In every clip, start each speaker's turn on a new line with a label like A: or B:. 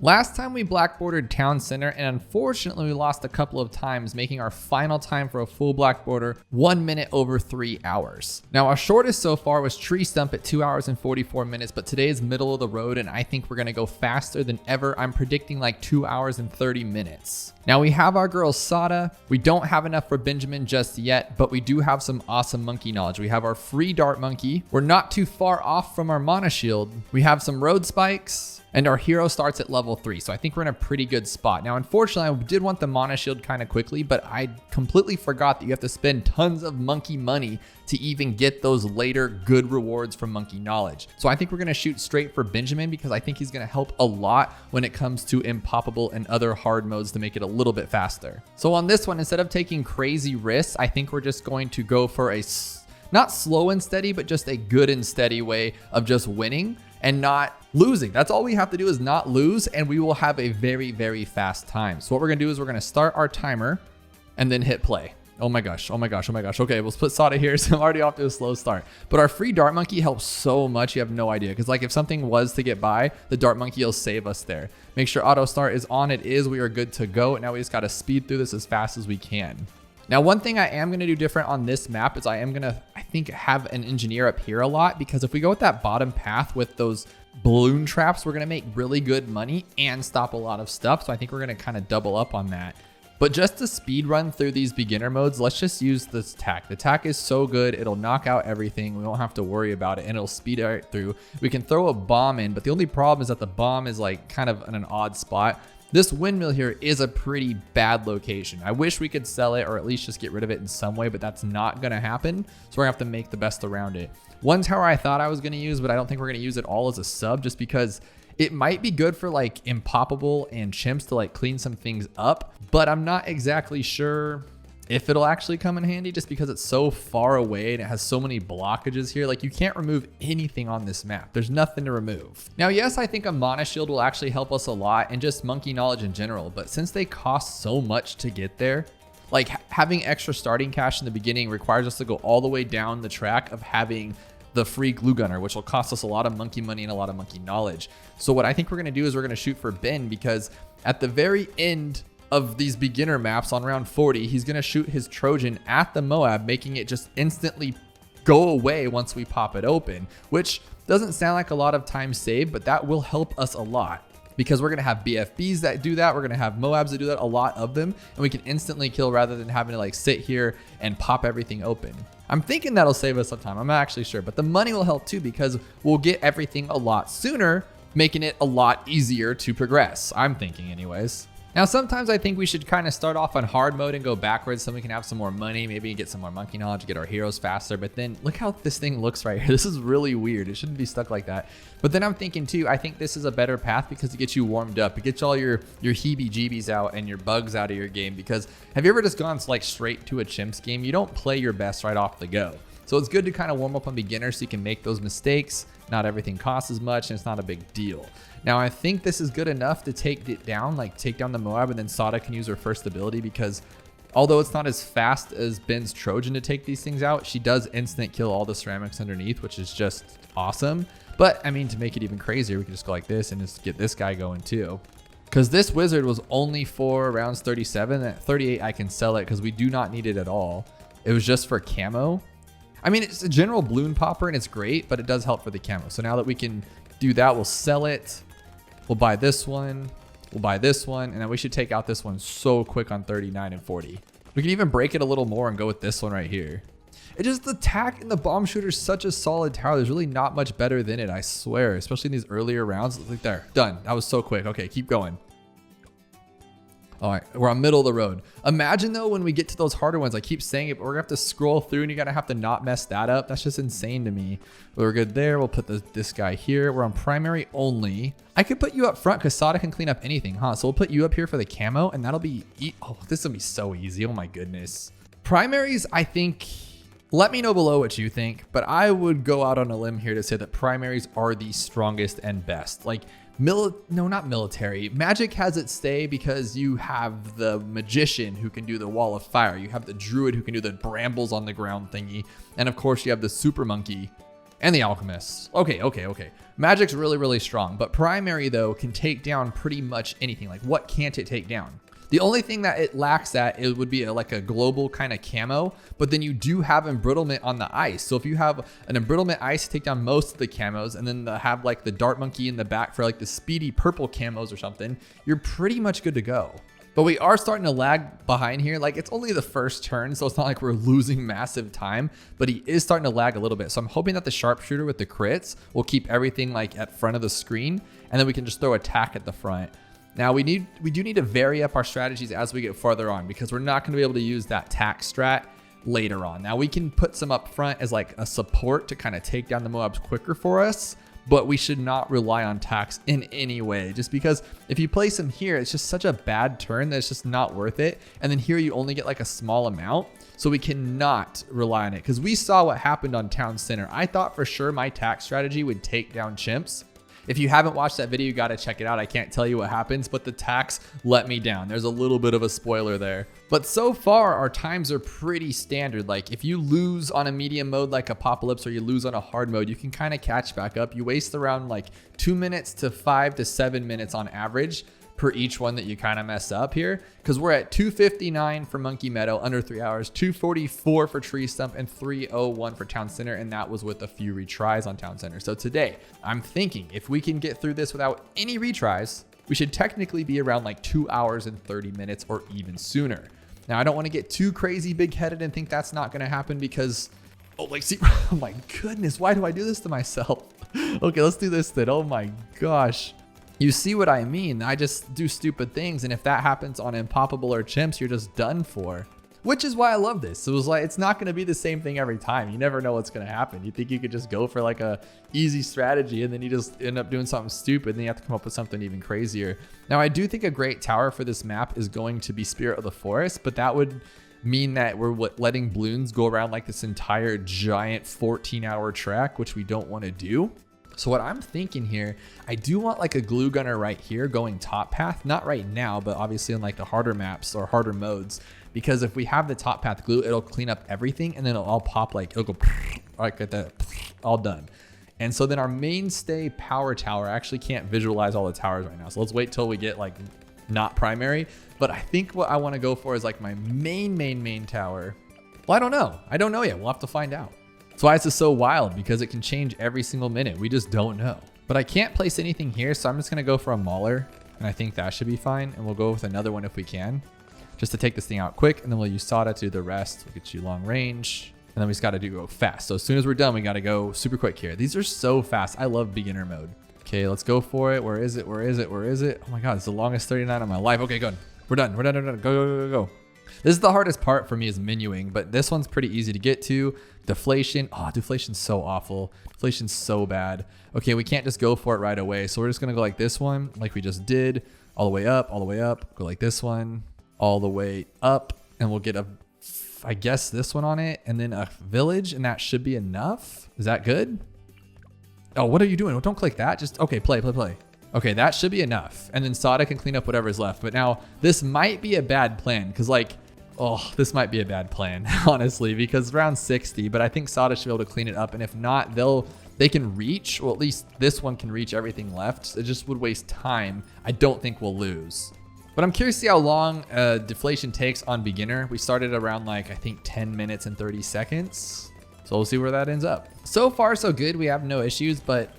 A: Last time we black bordered town center, and unfortunately we lost a couple of times, making our final time for a full black border 1 minute over 3 hours. Now our shortest so far was tree stump at 2 hours and 44 minutes, but today is middle of the road and I think we're gonna go faster than ever. I'm predicting like 2 hours and 30 minutes. Now we have our girl Sada. We don't have enough for Benjamin just yet, but we do have some awesome monkey knowledge. We have our free dart monkey. We're not too far off from our mana shield. We have some road spikes. And our hero starts at level 3, so I think we're in a pretty good spot. Now, unfortunately, I did want the mana shield kind of quickly, but I completely forgot that you have to spend tons of monkey money to even get those later good rewards from monkey knowledge. So I think we're gonna shoot straight for Benjamin because I think he's gonna help a lot when it comes to Impoppable and other hard modes to make it a little bit faster. So on this one, instead of taking crazy risks, I think we're just going to go for a not slow and steady, but just a good and steady way of just winning and not losing. That's all we have to do is not lose, and we will have a very, very fast time. So what we're gonna do is we're gonna start our timer and then hit play. Oh my gosh, oh my gosh, oh my gosh. Okay, we'll put Sada here, so I'm already off to a slow start. But our free dart monkey helps so much, you have no idea. Because like if something was to get by, the dart monkey will save us there. Make sure auto start is on, it is, we are good to go. Now we just gotta speed through this as fast as we can. Now, one thing I am going to do different on this map is I am going to, I think, have an engineer up here a lot, because if we go with that bottom path with those balloon traps, we're going to make really good money and stop a lot of stuff. So I think we're going to kind of double up on that. But just to speed run through these beginner modes, let's just use this tack. The tack is so good. It'll knock out everything. We don't have to worry about it, and it'll speed it right through. We can throw a bomb in, but the only problem is that the bomb is like kind of in an odd spot. This windmill here is a pretty bad location. I wish we could sell it or at least just get rid of it in some way, but that's not gonna happen. So we're gonna have to make the best around it. One tower I thought I was gonna use, but I don't think we're gonna use it all as a sub, just because it might be good for like Impoppable and Chimps to like clean some things up, but I'm not exactly sure if it'll actually come in handy, just because it's so far away and it has so many blockages here. Like you can't remove anything on this map. There's nothing to remove. Now, yes, I think a mana shield will actually help us a lot, and just monkey knowledge in general, but since they cost so much to get there, like having extra starting cash in the beginning requires us to go all the way down the track of having the free glue gunner, which will cost us a lot of monkey money and a lot of monkey knowledge. So what I think we're gonna do is we're gonna shoot for Ben, because at the very end of these beginner maps on round 40, he's gonna shoot his Trojan at the Moab, making it just instantly go away once we pop it open, which doesn't sound like a lot of time saved, but that will help us a lot, because we're gonna have BFBs that do that. We're gonna have Moabs that do that, a lot of them, and we can instantly kill rather than having to like sit here and pop everything open. I'm thinking that'll save us some time. I'm not actually sure, but the money will help too, because we'll get everything a lot sooner, making it a lot easier to progress. I'm thinking anyways. Now, sometimes I think we should kind of start off on hard mode and go backwards so we can have some more money, maybe get some more monkey knowledge, get our heroes faster. But then look how this thing looks right here. This is really weird. It shouldn't be stuck like that. But then I'm thinking too, I think this is a better path because it gets you warmed up. It gets all your heebie-jeebies out and your bugs out of your game. Because have you ever just gone like straight to a Chimps game? You don't play your best right off the go. So it's good to kind of warm up on beginners so you can make those mistakes. Not everything costs as much and it's not a big deal. Now, I think this is good enough to take it down, like take down the Moab, and then Sada can use her first ability, because although it's not as fast as Ben's Trojan to take these things out, she does instant kill all the ceramics underneath, which is just awesome. But I mean, to make it even crazier, we can just go like this and just get this guy going too. Because this wizard was only for rounds 37. At 38, I can sell it because we do not need it at all. It was just for camo. I mean, it's a general balloon popper and it's great, but it does help for the camo. So now that we can do that, we'll sell it. We'll buy this one. We'll buy this one. And then we should take out this one so quick on 39 and 40. We can even break it a little more and go with this one right here. It just, the tack and the bomb shooter is such a solid tower. There's really not much better than it, I swear. Especially in these earlier rounds. Like there, done. That was so quick. Okay, keep going. All right, we're on middle of the road. Imagine though, when we get to those harder ones, I keep saying it, but we're gonna have to scroll through and you're gonna have to not mess that up. That's just insane to me. We're good there. We'll put this guy here. We're on primary only. I could put you up front because Sada can clean up anything, huh? So we'll put you up here for the camo and that'll be, oh, this will be so easy. Oh my goodness. Primaries, I think, let me know below what you think, but I would go out on a limb here to say that primaries are the strongest and best. Like, no, not military. Magic has its stay because you have the magician who can do the wall of fire. You have the druid who can do the brambles on the ground thingy. And of course you have the super monkey And the Alchemist. Okay. Magic's really strong, but primary though can take down pretty much anything. Like what can't it take down? The only thing that it lacks it would be like a global kind of camo, but then you do have embrittlement on the ice. So if you have an embrittlement ice to take down most of the camos and then have like the dart monkey in the back for like the speedy purple camos or something, you're pretty much good to go. But we are starting to lag behind here. Like it's only the first turn, so it's not like we're losing massive time, but he is starting to lag a little bit. So I'm hoping that the sharpshooter with the crits will keep everything like at front of the screen, and then we can just throw attack at the front. Now we do need to vary up our strategies as we get farther on, because we're not going to be able to use that tack strat later on. Now we can put some up front as like a support to kind of take down the Moabs quicker for us, but we should not rely on tacks in any way, just because if you place him here, it's just such a bad turn that it's just not worth it. And then here you only get like a small amount, so we cannot rely on it, because we saw what happened on Town Center. I thought for sure my tack strategy would take down chimps. If you haven't watched that video, you got to check it out. I can't tell you what happens, but the tacks let me down. There's a little bit of a spoiler there. But so far, our times are pretty standard. Like if you lose on a medium mode like Apopalypse, or you lose on a hard mode, you can kind of catch back up. You waste around like 2 minutes to 5 to 7 minutes on average per each one that you kind of mess up here, because we're at 2:59 for Monkey Meadow, under 3 hours, 2:44 for Tree Stump, and 3:01 for Town Center, and that was with a few retries on Town Center. So today, I'm thinking if we can get through this without any retries, we should technically be around like 2 hours and 30 minutes or even sooner. Now, I don't want to get too crazy big-headed and think that's not going to happen, because, oh my goodness, why do I do this to myself? Okay, let's do this then. Oh my gosh. You see what I mean? I just do stupid things, and if that happens on Impoppable or Chimps, you're just done for. Which is why I love this. It was like, it's not going to be the same thing every time. You never know what's going to happen. You think you could just go for like a easy strategy, and then you just end up doing something stupid, and then you have to come up with something even crazier. Now, I do think a great tower for this map is going to be Spirit of the Forest, but that would mean that we're letting balloons go around like this entire giant 14-hour track, which we don't want to do. So what I'm thinking here, I do want like a glue gunner right here going top path, not right now, but obviously in like the harder maps or harder modes, because if we have the top path glue, it'll clean up everything, and then it'll all pop, like it'll go like that, all done. And so then our mainstay power tower, I actually can't visualize all the towers right now, so let's wait till we get like not primary. But I think what I want to go for is like my main tower. Well, I don't know yet. We'll have to find out. That's why this is so wild, because it can change every single minute. We just don't know. But I can't place anything here, so I'm just gonna go for a mauler, and I think that should be fine. And we'll go with another one if we can, just to take this thing out quick, and then we'll use Sada to do the rest. We'll get you long range, and then we just gotta go fast. So as soon as we're done, we gotta go super quick here. These are so fast. I love beginner mode. Okay, let's go for it. Where is it? Oh my God, it's the longest 39 of my life. Okay, good. We're done. Go. This is the hardest part for me, is menuing, but this one's pretty easy to get to. Deflation. Oh, deflation's so awful. Deflation's so bad. Okay, we can't just go for it right away. So we're just gonna go like this one, like we just did, all the way up, go like this one, all the way up, and we'll get I guess this one on it, and then a village, and that should be enough. Is that good? Oh, what are you doing? Don't click that. Just, okay, play. Okay, that should be enough. And then Sada can clean up whatever's left. But now this might be a bad plan, because like, oh, this might be a bad plan, honestly, because round 60, but I think Sada should be able to clean it up. And if not, they can reach, well, at least this one can reach everything left. It just would waste time. I don't think we'll lose. But I'm curious to see how long deflation takes on beginner. We started around like, I think 10 minutes and 30 seconds. So we'll see where that ends up. So far, so good. We have no issues, but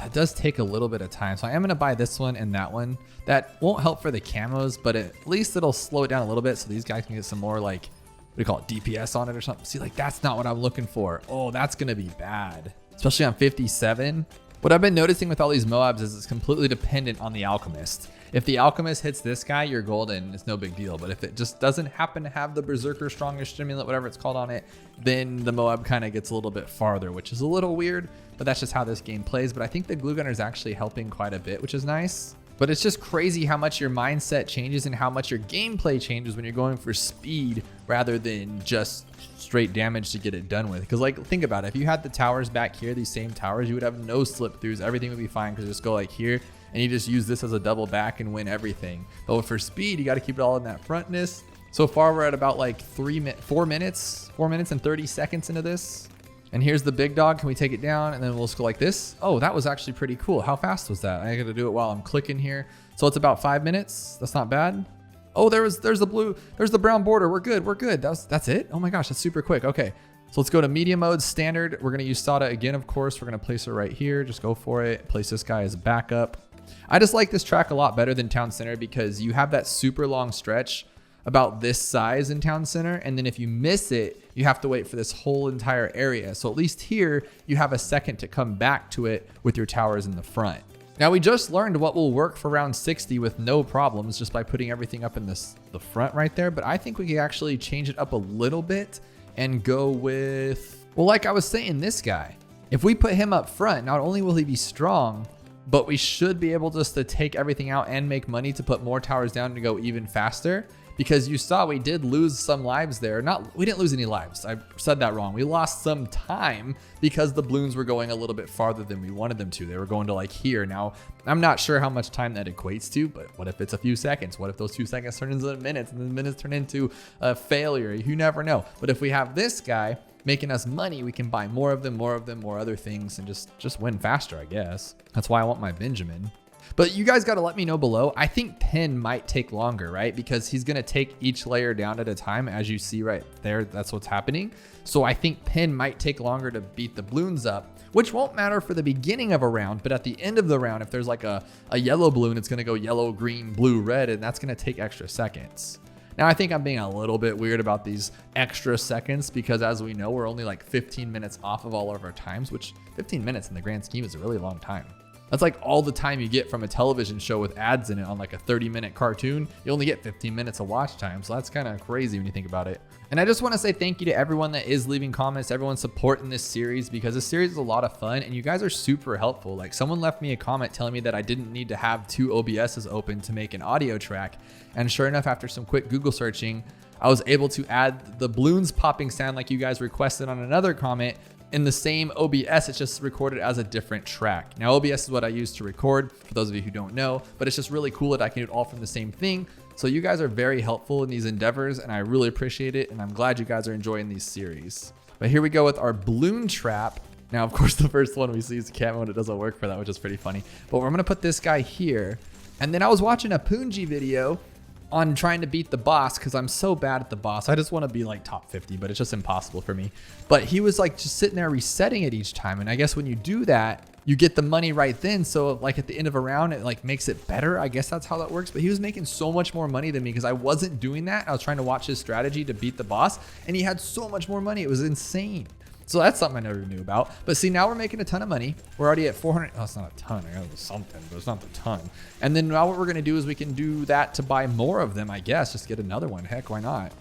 A: it does take a little bit of time. So I am gonna buy this one and that one. That won't help for the camos, but at least it'll slow it down a little bit, so these guys can get some more, like, what do you call it, DPS on it or something. See, like, that's not what I'm looking for. Oh, that's gonna be bad, especially on 57. What I've been noticing with all these Moabs is it's completely dependent on the Alchemist. If the Alchemist hits this guy, you're golden. It's no big deal. But if it just doesn't happen to have the Berserker Stronger Stimulant, whatever it's called on it, then the Moab kind of gets a little bit farther, which is a little weird, but that's just how this game plays. But I think the Glue Gunner is actually helping quite a bit, which is nice. But it's just crazy how much your mindset changes and how much your gameplay changes when you're going for speed rather than just straight damage to get it done with. Because, like, think about it. If you had the towers back here, these same towers, you would have no slip throughs. Everything would be fine, because just go like here and you just use this as a double back and win everything. But for speed, you got to keep it all in that frontness. So far, we're at about like 4 minutes and 30 seconds into this. And here's the big dog. Can we take it down? And then we'll just go like this. Oh, that was actually pretty cool. How fast was that? I got to do it while I'm clicking here. So it's about 5 minutes. That's not bad. Oh, there's the brown border. We're good. We're good. That's it. Oh my gosh, that's super quick. Okay. So let's go to media mode, standard. We're going to use Sada again, of course. We're going to place her right here. Just go for it. Place this guy as backup. I just like this track a lot better than Town Center because you have that super long stretch about this size in Town Center. And then if you miss it, you have to wait for this whole entire area. So at least here, you have a second to come back to it with your towers in the front. Now we just learned what will work for round 60 with no problems just by putting everything up in the front right there. But I think we could actually change it up a little bit and go with, well, like I was saying, this guy. If we put him up front, not only will he be strong, but we should be able just to take everything out and make money to put more towers down to go even faster. Because you saw we did lose some lives there. We didn't lose any lives. I said that wrong. We lost some time because the balloons were going a little bit farther than we wanted them to. They were going to like here. Now, I'm not sure how much time that equates to, but what if it's a few seconds? What if those 2 seconds turn into minutes and the minutes turn into a failure? You never know. But if we have this guy making us money, we can buy more of them, more other things, and just win faster, I guess. That's why I want my Benjamin. But you guys got to let me know below. I think Pin might take longer, right? Because he's going to take each layer down at a time. As you see right there, that's what's happening. So I think Pin might take longer to beat the balloons up, which won't matter for the beginning of a round. But at the end of the round, if there's like a yellow balloon, it's going to go yellow, green, blue, red, and that's going to take extra seconds. Now, I think I'm being a little bit weird about these extra seconds because as we know, we're only like 15 minutes off of all of our times, which 15 minutes in the grand scheme is a really long time. That's like all the time you get from a television show with ads in it on like a 30-minute cartoon. You only get 15 minutes of watch time. So that's kind of crazy when you think about it. And I just want to say thank you to everyone that is leaving comments, everyone supporting this series because this series is a lot of fun and you guys are super helpful. Like someone left me a comment telling me that I didn't need to have 2 OBSs open to make an audio track. And sure enough, after some quick Google searching, I was able to add the balloons popping sound like you guys requested on another comment in the same OBS. It's just recorded as a different track. Now OBS is what I use to record for those of you who don't know, but it's just really cool that I can do it all from the same thing. So you guys are very helpful in these endeavors and I really appreciate it. And I'm glad you guys are enjoying these series. But here we go with our balloon trap. Now, of course, the first one we see is camo and it doesn't work for that, which is pretty funny. But we're gonna put this guy here. And then I was watching a Punji video on trying to beat the boss because I'm so bad at the boss. I just want to be like top 50, but it's just impossible for me. But he was like just sitting there resetting it each time. And I guess when you do that, you get the money right then. So like at the end of a round, it like makes it better. I guess that's how that works. But he was making so much more money than me because I wasn't doing that. I was trying to watch his strategy to beat the boss and he had so much more money. It was insane. So that's something I never knew about. But see, now we're making a ton of money. We're already at 400. Oh, it's not a ton. I got something, but it's not a ton. And then now what we're going to do is we can do that to buy more of them, I guess. Just get another one. Heck, why not?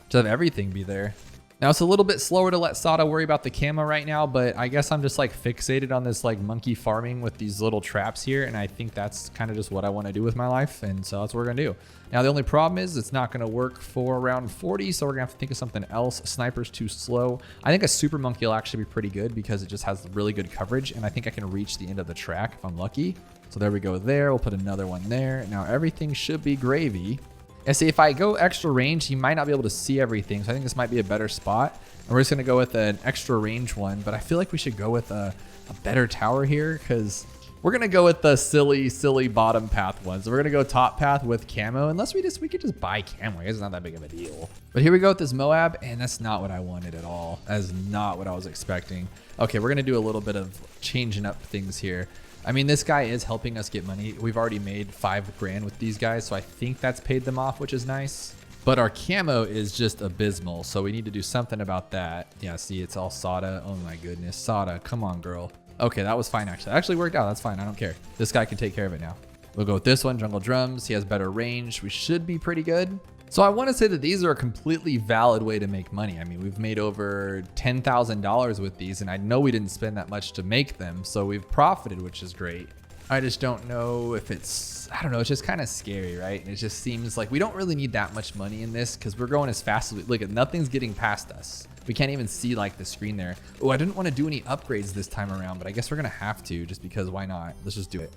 A: Just have everything be there. Now it's a little bit slower to let Sada worry about the camo right now, but I guess I'm just like fixated on this like monkey farming with these little traps here. And I think that's kind of just what I want to do with my life. And so that's what we're going to do. Now, the only problem is it's not going to work for round 40. So we're going to have to think of something else. Sniper's too slow. I think a super monkey will actually be pretty good because it just has really good coverage. And I think I can reach the end of the track if I'm lucky. So there we go there. We'll put another one there. Now everything should be gravy. And see, if I go extra range, he might not be able to see everything. So I think this might be a better spot. And we're just going to go with an extra range one. But I feel like we should go with a better tower here because we're going to go with the silly bottom path one. So we're going to go top path with camo. Unless we could just buy camo. I guess it's not that big of a deal. But here we go with this Moab. And that's not what I wanted at all. That is not what I was expecting. Okay, we're going to do a little bit of changing up things here. I mean, this guy is helping us get money. We've already made 5 grand with these guys, so I think that's paid them off, which is nice. But our camo is just abysmal, so we need to do something about that. Yeah, see, it's all Sada. Oh my goodness, Sada, come on, girl. Okay, that was fine, actually. That actually worked out. That's fine. I don't care. This guy can take care of it now. We'll go with this one, Jungle Drums. He has better range. We should be pretty good. So I want to say that these are a completely valid way to make money. I mean, we've made over $10,000 with these, and I know we didn't spend that much to make them, so we've profited, which is great. I just don't know if it's, I don't know, it's just kind of scary, right? And it just seems like we don't really need that much money in this because we're going as fast as we, look at, nothing's getting past us. We can't even see like the screen there. Oh, I didn't want to do any upgrades this time around, but I guess we're going to have to just because why not? Let's just do it.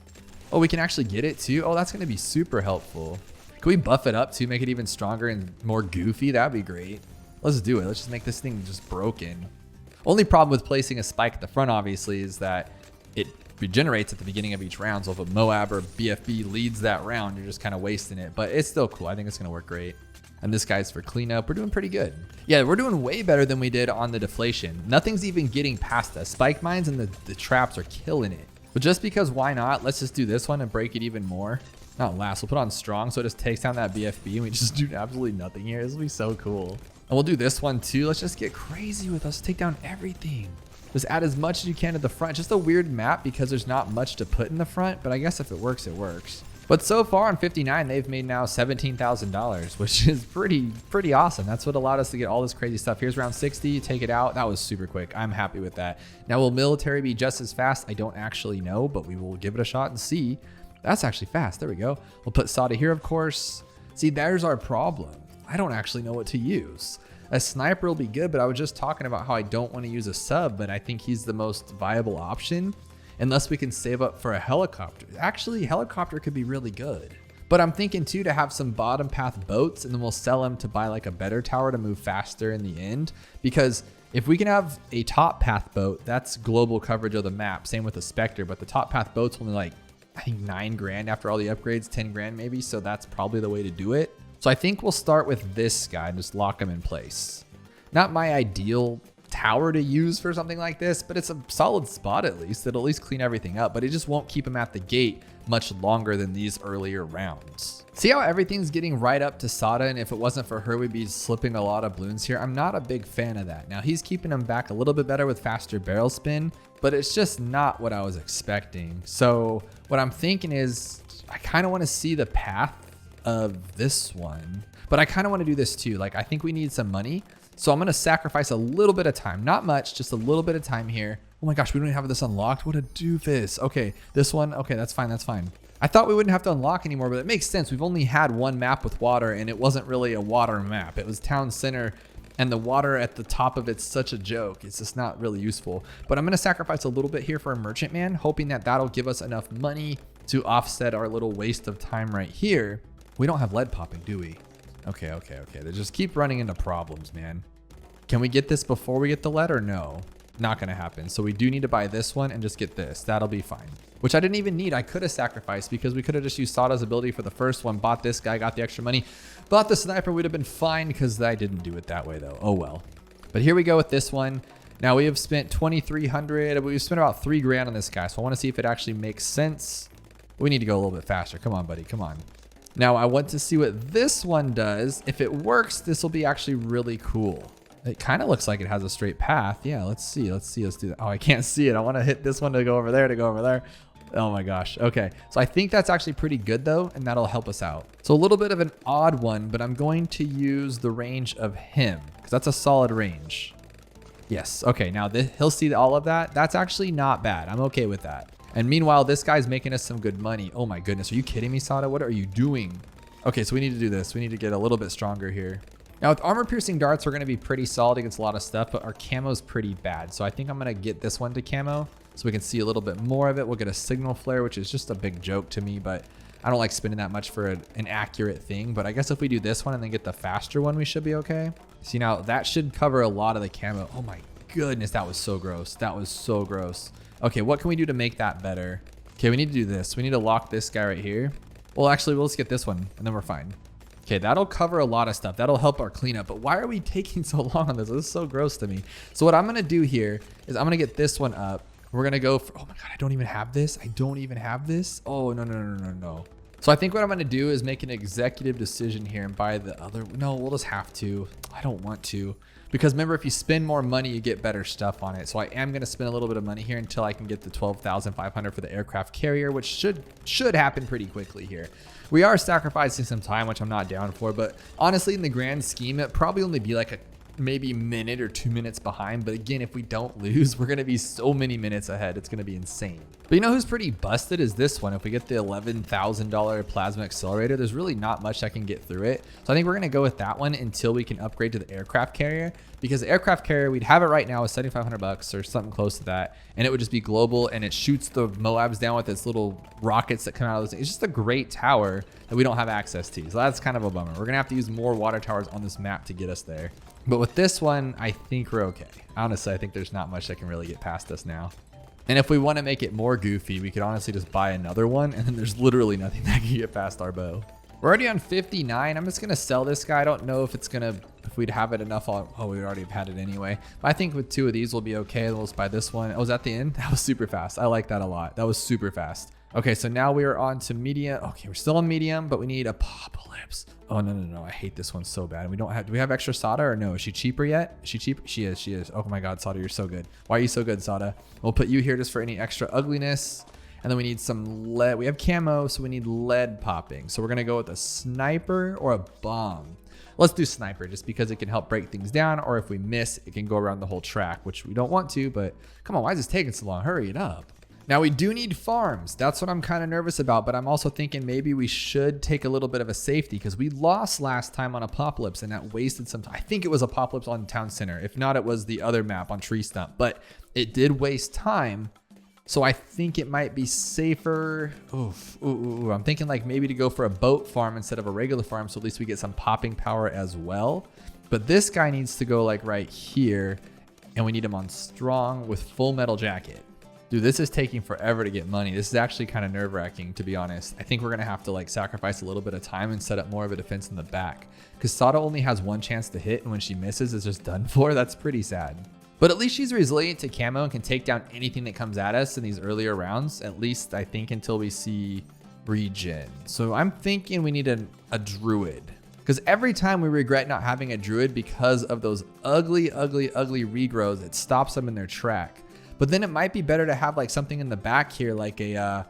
A: Oh, we can actually get it too. Oh, that's going to be super helpful. Can we buff it up to make it even stronger and more goofy? That'd be great. Let's do it. Let's just make this thing just broken. Only problem with placing a spike at the front, obviously, is that it regenerates at the beginning of each round. So if a Moab or BFB leads that round, you're just kind of wasting it. But it's still cool. I think it's going to work great. And this guy's for cleanup. We're doing pretty good. Yeah, we're doing way better than we did on the deflation. Nothing's even getting past us. Spike mines and the traps are killing it. But just because why not? Let's just do this one and break it even more. Not last. We'll put on strong so it just takes down that BFB and we just do absolutely nothing here. This will be so cool. And we'll do this one too. Let's just get crazy with us. Take down everything. Just add as much as you can to the front. Just a weird map because there's not much to put in the front, but I guess if it works, it works. But so far on 59, they've made now $17,000, which is pretty awesome. That's what allowed us to get all this crazy stuff. Here's round 60, take it out. That was super quick. I'm happy with that. Now, will military be just as fast? I don't actually know, but we will give it a shot and see. That's actually fast. There we go. We'll put Sada here, of course. See, there's our problem. I don't actually know what to use. A sniper will be good, but I was just talking about how I don't want to use a sub, but I think he's the most viable option. Unless we can save up for a helicopter. Actually, helicopter could be really good. But I'm thinking too to have some bottom path boats and then we'll sell them to buy like a better tower to move faster in the end. Because if we can have a top path boat, that's global coverage of the map. Same with the Spectre, but the top path boat's only like, I think 9 grand after all the upgrades, 10 grand maybe. So that's probably the way to do it. So I think we'll start with this guy and just lock him in place. Not my ideal tower to use for something like this, but it's a solid spot at least. It'll at least clean everything up, but it just won't keep him at the gate much longer than these earlier rounds. See how everything's getting right up to Sada, and if it wasn't for her, we'd be slipping a lot of balloons here. I'm not a big fan of that. Now he's keeping them back a little bit better with faster barrel spin, but it's just not what I was expecting. So what I'm thinking is I kind of want to see the path of this one, but I kind of want to do this too. Like I think we need some money. So I'm going to sacrifice a little bit of time, not much, just a little bit of time here. Oh my gosh, we don't even have this unlocked. What a doofus. Okay, this one. Okay, that's fine. That's fine. I thought we wouldn't have to unlock anymore, but it makes sense. We've only had one map with water and it wasn't really a water map. It was town center and the water at the top of it's such a joke. It's just not really useful. But I'm going to sacrifice a little bit here for a merchantman, hoping that that'll give us enough money to offset our little waste of time right here. We don't have lead popping, do we? Okay. They just keep running into problems, man. Can we get this before we get the lead or no? Not gonna happen. So we do need to buy this one and just get this. That'll be fine. Which I didn't even need. I could have sacrificed because we could have just used Sada's ability for the first one, bought this guy, got the extra money, bought the sniper, would have been fine because I didn't do it that way though. Oh well. But here we go with this one. Now we have spent 2,300. We've spent about 3 grand on this guy. So I want to see if it actually makes sense. We need to go a little bit faster. Come on, buddy. Come on. Now I want to see what this one does. If it works, this will be actually really cool. It kind of looks like it has a straight path. Yeah, let's see. Let's do that. Oh, I can't see it. I want to hit this one to go over there, Oh my gosh. Okay. So I think that's actually pretty good though, and that'll help us out. So a little bit of an odd one, but I'm going to use the range of him because that's a solid range. Yes. Okay. Now he'll see all of that. That's actually not bad. I'm okay with that. And meanwhile, this guy's making us some good money. Oh my goodness. Are you kidding me, Sada? What are you doing? Okay. So we need to do this. We need to get a little bit stronger here. Now with armor piercing darts, we're going to be pretty solid against a lot of stuff, but our camo's pretty bad. So I think I'm going to get this one to camo so we can see a little bit more of it. We'll get a signal flare, which is just a big joke to me, but I don't like spending that much for an accurate thing. But I guess if we do this one and then get the faster one, we should be okay. See, now that should cover a lot of the camo. Oh my goodness, that was so gross. That was so gross. Okay, what can we do to make that better? Okay, we need to do this. We need to lock this guy right here. Well, actually, let's get this one and then we're fine. Okay, that'll cover a lot of stuff. That'll help our cleanup. But why are we taking so long on this? This is so gross to me. So what I'm going to do here is I'm going to get this one up. We're going to go for, oh my God, I don't even have this. I don't even have this. Oh, no. So I think what I'm going to do is make an executive decision here and buy the other. No, we'll just have to. I don't want to. Because remember, if you spend more money, you get better stuff on it. So I am going to spend a little bit of money here until I can get the 12,500 for the aircraft carrier, which should happen pretty quickly here. We are sacrificing some time, which I'm not down for, but honestly, in the grand scheme, it'd probably only be like maybe a minute or 2 minutes behind. But again, if we don't lose, we're going to be so many minutes ahead. It's going to be insane. But you know who's pretty busted is this one. If we get the $11,000 plasma accelerator, there's really not much that can get through it. So I think we're going to go with that one until we can upgrade to the aircraft carrier, because the aircraft carrier, we'd have it right now with 7,500 bucks or something close to that. And it would just be global, and it shoots the Moabs down with its little rockets that come out of those things. It's just a great tower that we don't have access to. So that's kind of a bummer. We're gonna have to use more water towers on this map to get us there. But with this one, I think we're okay. Honestly, I think there's not much that can really get past us now. And if we want to make it more goofy, we could honestly just buy another one, and then there's literally nothing that can get past our bow. We're already on 59. I'm just gonna sell this guy. I don't know if if we'd have it enough on, oh, we already have had it anyway. But I think with 2 of these we'll be okay. We'll just buy this one. Oh, was that the end? That was super fast. I like that a lot. That was super fast. Okay, so now we are on to medium. Okay, we're still on medium, but we need Apopalypse. Oh, no. I hate this one so bad. And we don't have, do we have extra Sada or no? Is she cheaper yet? Is she cheap? She is. Oh my God, Sada, you're so good. Why are you so good, Sada? We'll put you here just for any extra ugliness. And then we need some lead. We have camo, so we need lead popping. So we're gonna go with a sniper or a bomb. Let's do sniper just because it can help break things down, or if we miss, it can go around the whole track, which we don't want to, but come on, why is this taking so long? Hurry it up. Now we do need farms. That's what I'm kind of nervous about, but I'm also thinking maybe we should take a little bit of a safety because we lost last time on Apopalypse and that wasted some time. I think it was Apopalypse on Town Center. If not, it was the other map on Tree Stump, but it did waste time. So I think it might be safer. I'm thinking like maybe to go for a boat farm instead of a regular farm, so at least we get some popping power as well. But this guy needs to go like right here, and we need him on strong with full metal jacket. Dude, this is taking forever to get money. This is actually kind of nerve-wracking, to be honest. I think we're gonna have to like sacrifice a little bit of time and set up more of a defense in the back, because Sada only has 1 chance to hit, and when she misses, it's just done for. That's pretty sad. But at least she's resilient to camo and can take down anything that comes at us in these earlier rounds, at least I think until we see regen. So I'm thinking we need a druid, because every time we regret not having a druid because of those ugly regrows, it stops them in their track. But then it might be better to have like something in the back here, like a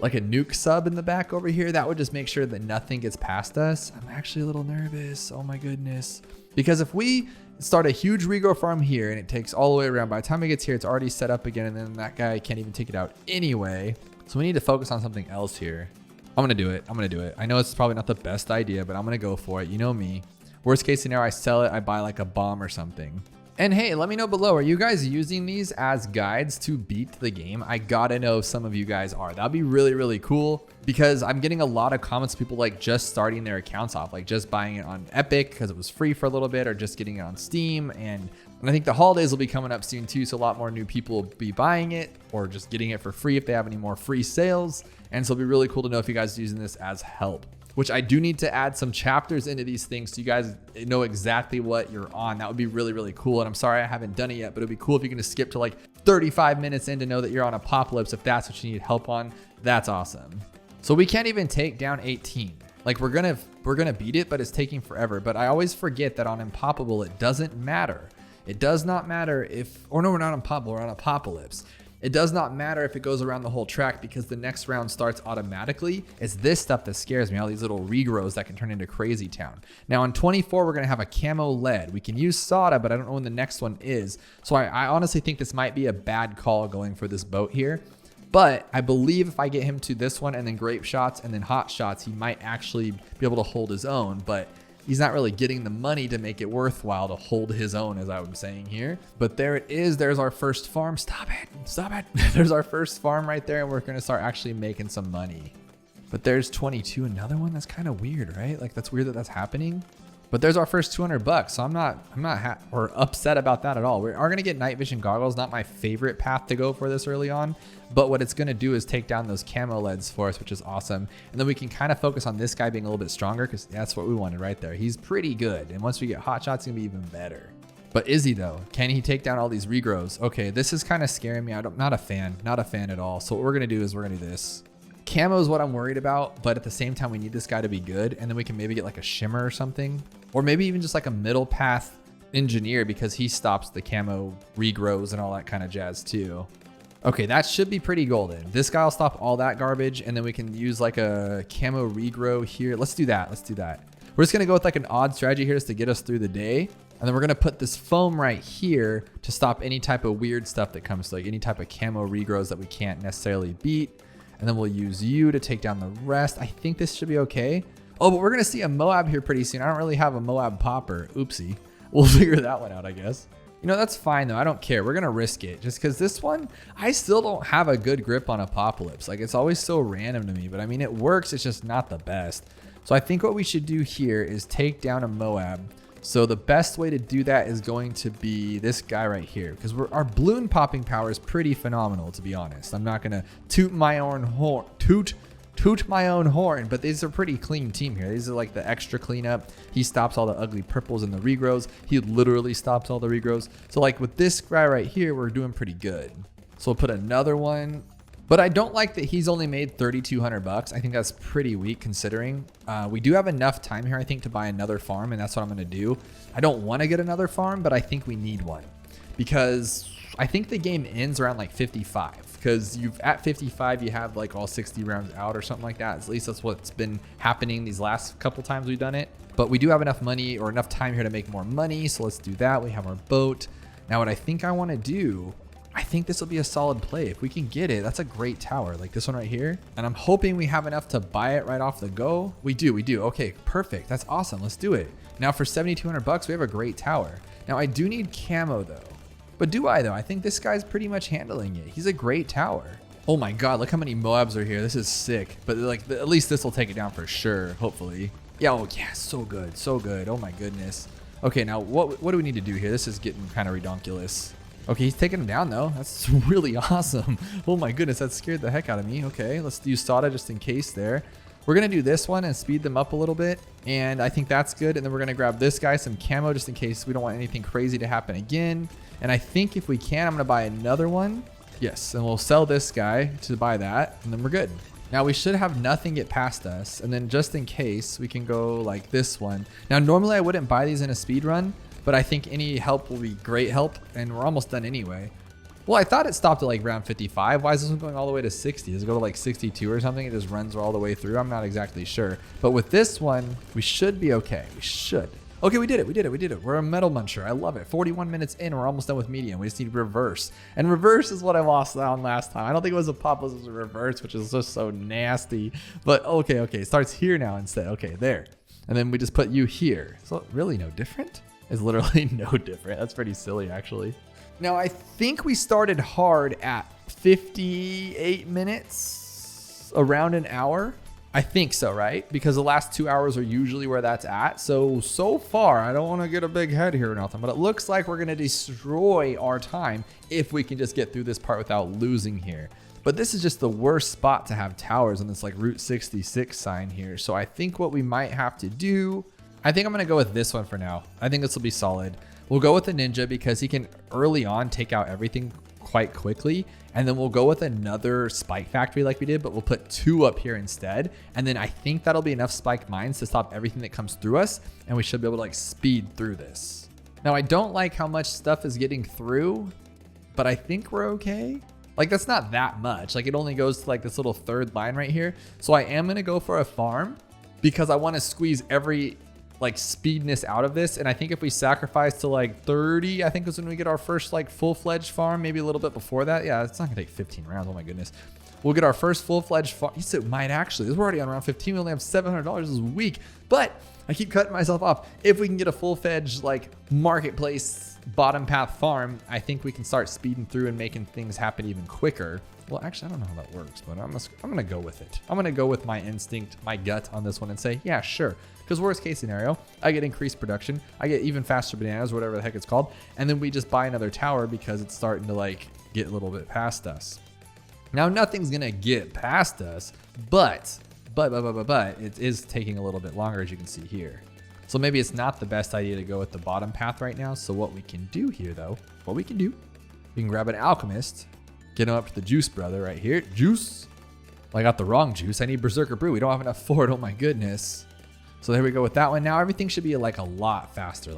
A: nuke sub in the back over here. That would just make sure that nothing gets past us. I'm actually a little nervous. Oh my goodness. Because if we start a huge regrow farm here and it takes all the way around, by the time it gets here, it's already set up again, and then that guy can't even take it out anyway. So we need to focus on something else here. I'm gonna do it. I know it's probably not the best idea, but I'm gonna go for it. You know me. Worst case scenario, I sell it, I buy like a bomb or something. And hey, let me know below, are you guys using these as guides to beat the game? I gotta know if some of you guys are. That'd be really cool, because I'm getting a lot of comments, people like just starting their accounts off, like just buying it on Epic because it was free for a little bit, or just getting it on Steam. And I think the holidays will be coming up soon too, so a lot more new people will be buying it or just getting it for free if they have any more free sales. And so it'll be really cool to know if you guys are using this as help, which I do need to add some chapters into these things so you guys know exactly what you're on. That would be really cool. And I'm sorry I haven't done it yet, but it'd be cool if you can just skip to like 35 minutes in to know that you're on Apopalypse if that's what you need help on. That's awesome. So we can't even take down 18. Like we're gonna beat it, but it's taking forever. But I always forget that on Impoppable, it doesn't matter. It does not matter if, or no, we're not on Impoppable, we're on Apopalypse. It does not matter if it goes around the whole track, because the next round starts automatically. It's this stuff that scares me, all these little regrows that can turn into crazy town. Now on 24, we're gonna have a camo lead. We can use Sada, but I don't know when the next one is. So I honestly think this might be a bad call going for this boat here. But I believe if I get him to this one and then grape shots and then hot shots, he might actually be able to hold his own. But he's not really getting the money to make it worthwhile to hold his own, as I was saying here. But there it is. There's our first farm. Stop it. There's our first farm right there, and we're going to start actually making some money. But there's 22, another one. That's kind of weird, right? Like that's weird that that's happening. But there's our first 200 bucks. So I'm not or upset about that at all. We are going to get night vision goggles. Not my favorite path to go for this early on, but what it's going to do is take down those camo leads for us, which is awesome. And then we can kind of focus on this guy being a little bit stronger, because that's what we wanted right there. He's pretty good. And once we get hot shots, it's going to be even better. But is he though? Can he take down all these regrows? Okay, this is kind of scaring me. I'm not a fan at all. So what we're going to do is we're going to do this. Camo is what I'm worried about, but at the same time, we need this guy to be good. And then we can maybe get like a shimmer or something, or maybe even just like a middle path engineer, because he stops the camo regrows and all that kind of jazz too. Okay, that should be pretty golden. This guy will stop all that garbage, and then we can use like a camo regrow here. Let's do that. We're just gonna go with like an odd strategy here just to get us through the day. And then we're gonna put this foam right here to stop any type of weird stuff that comes, like any type of camo regrows that we can't necessarily beat. And then we'll use you to take down the rest. I think this should be okay. Oh, but we're gonna see a Moab here pretty soon. I don't really have a Moab popper. Oopsie. We'll figure that one out, I guess. You know, that's fine though. I don't care. We're going to risk it just because this one, I still don't have a good grip on Apopalypse. Like, it's always so random to me, but I mean, it works. It's just not the best. So I think what we should do here is take down a Moab. So the best way to do that is going to be this guy right here, because our balloon popping power is pretty phenomenal, to be honest. I'm not going to toot my own horn, toot my own horn, but these are pretty clean team here. These are like the extra cleanup. He stops all the ugly purples and the regrows. He literally stops all the regrows. So like with this guy right here, we're doing pretty good. So we'll put another one, but I don't like that he's only made 3,200 bucks. I think that's pretty weak considering we do have enough time here, I think, to buy another farm, and that's what I'm going to do. I don't want to get another farm, but I think we need one because I think the game ends around like 55. Because at 55, you have like all 60 rounds out or something like that. At least that's what's been happening these last couple times we've done it. But we do have enough money or enough time here to make more money. So let's do that. We have our boat. Now what I think I want to do, I think this will be a solid play. If we can get it, that's a great tower like this one right here. And I'm hoping we have enough to buy it right off the go. We do. Okay, perfect. That's awesome. Let's do it. Now for 7,200 bucks, we have a great tower. Now I do need camo though. But do I though? I think this guy's pretty much handling it. He's a great tower. Oh my God, look how many Moabs are here. This is sick. But like, at least this will take it down for sure, hopefully. Yeah, oh yeah, so good, so good. Oh my goodness. Okay, now what do we need to do here? This is getting kind of redonkulous. Okay, he's taking him down though. That's really awesome. Oh my goodness, that scared the heck out of me. Okay, let's use Sada just in case there. We're gonna do this one and speed them up a little bit. And I think that's good. And then we're gonna grab this guy, some camo, just in case we don't want anything crazy to happen again. And I think if we can, I'm gonna buy another one. Yes, and we'll sell this guy to buy that, and then we're good. Now we should have nothing get past us. And then just in case, we can go like this one. Now, normally I wouldn't buy these in a speed run, but I think any help will be great help, and we're almost done anyway. Well, I thought it stopped at like round 55. Why is this one going all the way to 60? Does it go to like 62 or something? It just runs all the way through. I'm not exactly sure. But with this one, we should be okay. We should. Okay, we did it. We're a metal muncher. I love it. 41 minutes in, we're almost done with medium. We just need reverse. And reverse is what I lost on last time. I don't think it was Apopalypse, it was a reverse, which is just so nasty. But okay. It starts here now instead. Okay, there. And then we just put you here. So really no different? It's literally no different. That's pretty silly, actually. Now, I think we started hard at 58 minutes, around an hour. I think so, right? Because the last 2 hours are usually where that's at. So far, I don't want to get a big head here or nothing, but it looks like we're going to destroy our time if we can just get through this part without losing here. But this is just the worst spot to have towers on this like Route 66 sign here. So I think what we might have to do, I think I'm going to go with this one for now. I think this will be solid. We'll go with the ninja because he can early on take out everything quite quickly. And then we'll go with another spike factory like we did, but we'll put 2 up here instead. And then I think that'll be enough spike mines to stop everything that comes through us. And we should be able to like speed through this. Now, I don't like how much stuff is getting through, but I think we're okay. Like, that's not that much. Like, it only goes to like this little third line right here. So I am going to go for a farm because I want to squeeze every like speedness out of this. And I think if we sacrifice to like 30, I think is when we get our first like full-fledged farm, maybe a little bit before that. Yeah, it's not gonna take 15 rounds. Oh my goodness. We'll get our first full-fledged farm. Yes, it might actually. We're already on round 15. We only have $700 this week, but I keep cutting myself off. If we can get a full-fledged like marketplace bottom path farm, I think we can start speeding through and making things happen even quicker. Well, actually, I don't know how that works, but I'm gonna go with it. I'm gonna go with my instinct, my gut on this one and say, yeah, sure. Because worst case scenario, I get increased production, I get even faster bananas, whatever the heck it's called, and then we just buy another tower because it's starting to like get a little bit past us. Now, nothing's gonna get past us, but it is taking a little bit longer, as you can see here. So maybe it's not the best idea to go with the bottom path right now. So what we can do here though, we can grab an alchemist, get him up to the juice brother right here. Juice. Well, I got the wrong juice. I need Berserker Brew. We don't have enough for it. Oh my goodness. So there we go with that one. Now everything should be like a lot faster,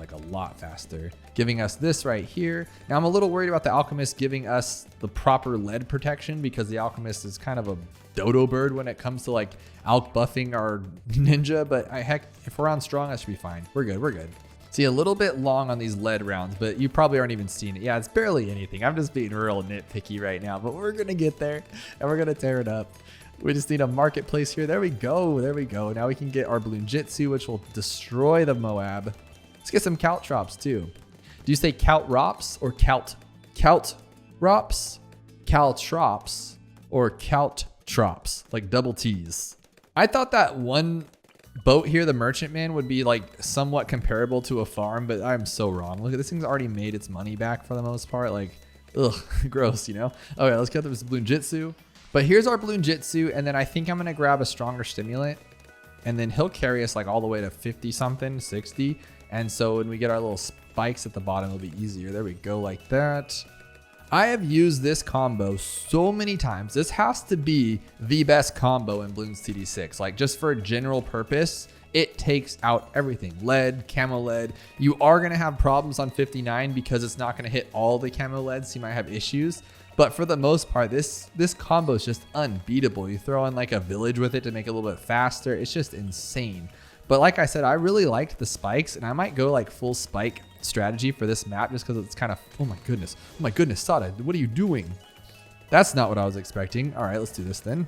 A: giving us this right here. Now I'm a little worried about the alchemist giving us the proper lead protection because the alchemist is kind of a dodo bird when it comes to like out buffing our ninja. But heck, if we're on strong, that should be fine. We're good. See, a little bit long on these lead rounds, but you probably aren't even seeing it. Yeah, it's barely anything. I'm just being real nitpicky right now, but we're gonna get there and we're gonna tear it up. We just need a marketplace here. There we go. Now we can get our balloon jitsu, which will destroy the Moab. Let's get some caltrops too. Do you say caltrops or caltrops? Caltrops or caltrops, like double T's. I thought that one boat here, the merchantman, would be like somewhat comparable to a farm, but I'm so wrong. Look at this thing's already made its money back for the most part. Like, ugh, gross, you know? Okay, let's get this balloon jitsu. But here's our balloon jitsu, and then I think I'm gonna grab a stronger stimulant, and then he'll carry us like all the way to 50 something, 60. And so when we get our little spikes at the bottom, it'll be easier. There we go, like that. I have used this combo so many times. This has to be the best combo in Bloons TD6. Like, just for a general purpose, it takes out everything. Lead, camo lead. You are gonna have problems on 59 because it's not gonna hit all the camo lead, so you might have issues. But for the most part, this combo is just unbeatable. You throw in like a village with it to make it a little bit faster. It's just insane. But like I said, I really liked the spikes, and I might go like full spike strategy for this map just because it's kind of, oh my goodness, Sada, what are you doing? That's not what I was expecting. All right, let's do this then.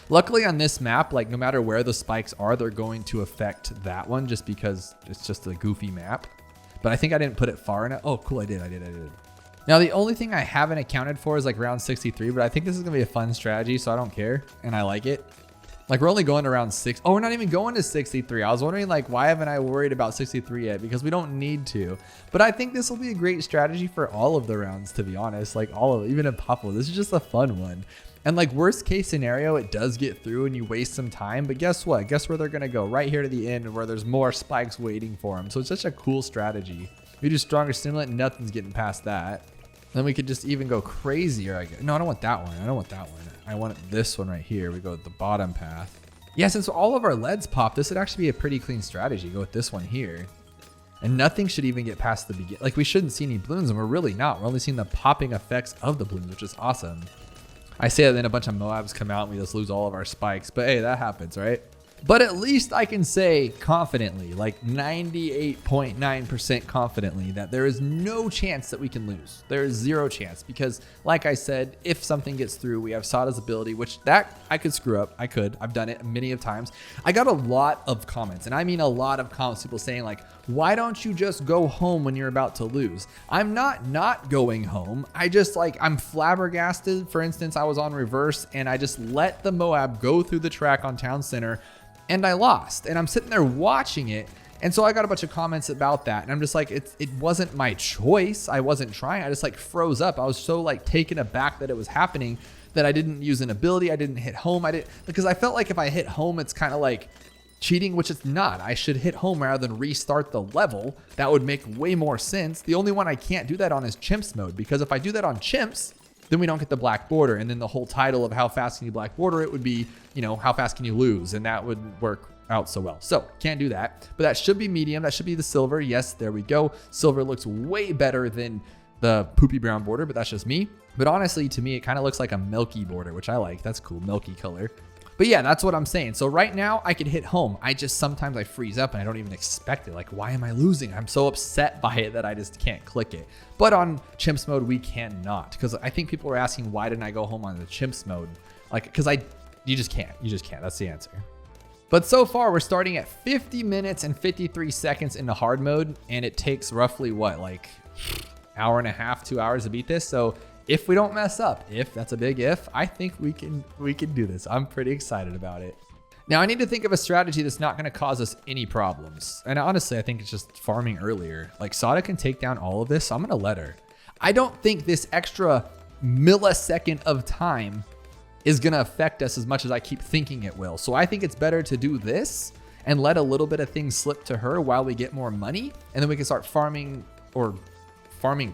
A: Luckily on this map, like no matter where the spikes are, they're going to affect that one just because it's just a goofy map. But I think I didn't put it far enough. Oh, cool, I did. Now the only thing I haven't accounted for is like round 63, but I think this is gonna be a fun strategy, so I don't care, and I like it. Like, we're only going around 6. Oh, we're not even going to 63. I was wondering, like, why haven't I worried about 63 yet? Because we don't need to. But I think this will be a great strategy for all of the rounds, to be honest. Like, all of it, even Impoppable. This is just a fun one. And, like, worst case scenario, it does get through and you waste some time. But guess what? Guess where they're going to go? Right here to the end where there's more spikes waiting for them. So it's such a cool strategy. We do stronger stimulant, nothing's getting past that. Then we could just even go crazier. No, I don't want that one. I want this one right here. We go with the bottom path. Yeah, since all of our leads pop, this would actually be a pretty clean strategy. Go with this one here. And nothing should even get past the beginning. Like, we shouldn't see any balloons, and we're really not. We're only seeing the popping effects of the balloons, which is awesome. I say that then a bunch of Moabs come out and we just lose all of our spikes. But hey, that happens, right? But at least I can say confidently, like 98.9% confidently, that there is no chance that we can lose. There is zero chance because, like I said, if something gets through, we have Sada's ability, which that I could screw up. I've done it many of times. I got a lot of comments, and I mean a lot of comments, people saying like, why don't you just go home when you're about to lose? I'm not going home. I'm flabbergasted. For instance, I was on reverse and I just let the Moab go through the track on Town Center, and I lost, and I'm sitting there watching it. And so I got a bunch of comments about that, and I'm just like, it wasn't my choice. I wasn't trying. I just like froze up. I was so like taken aback that it was happening that I didn't use an ability. I didn't hit home. Because I felt like if I hit home, it's kind of like cheating, which it's not. I should hit home rather than restart the level. That would make way more sense. The only one I can't do that on is Chimps mode, because if I do that on Chimps, then we don't get the black border. And then the whole title of how fast can you black border, it would be, how fast can you lose? And that would work out so well. So can't do that, but that should be medium. That should be the silver. Yes, there we go. Silver looks way better than the poopy brown border, but that's just me. But honestly, to me, it kind of looks like a milky border, which I like. That's cool, milky color. But yeah, that's what I'm saying. So right now I could hit home. Sometimes I freeze up and I don't even expect it. Like, why am I losing? I'm so upset by it that I just can't click it. But on Chimps mode, we cannot, because I think people were asking, why didn't I go home on the Chimps mode? Like, because you just can't. That's the answer. But so far we're starting at 50 minutes and 53 seconds into hard mode, and it takes roughly what, like hour and a half, 2 hours to beat this. So if we don't mess up, if that's a big if, I think we can do this. I'm pretty excited about it. Now I need to think of a strategy that's not going to cause us any problems. And honestly, I think it's just farming earlier. Like, Sada can take down all of this, so I'm going to let her. I don't think this extra millisecond of time is going to affect us as much as I keep thinking it will. So I think it's better to do this and let a little bit of things slip to her while we get more money. And then we can start farming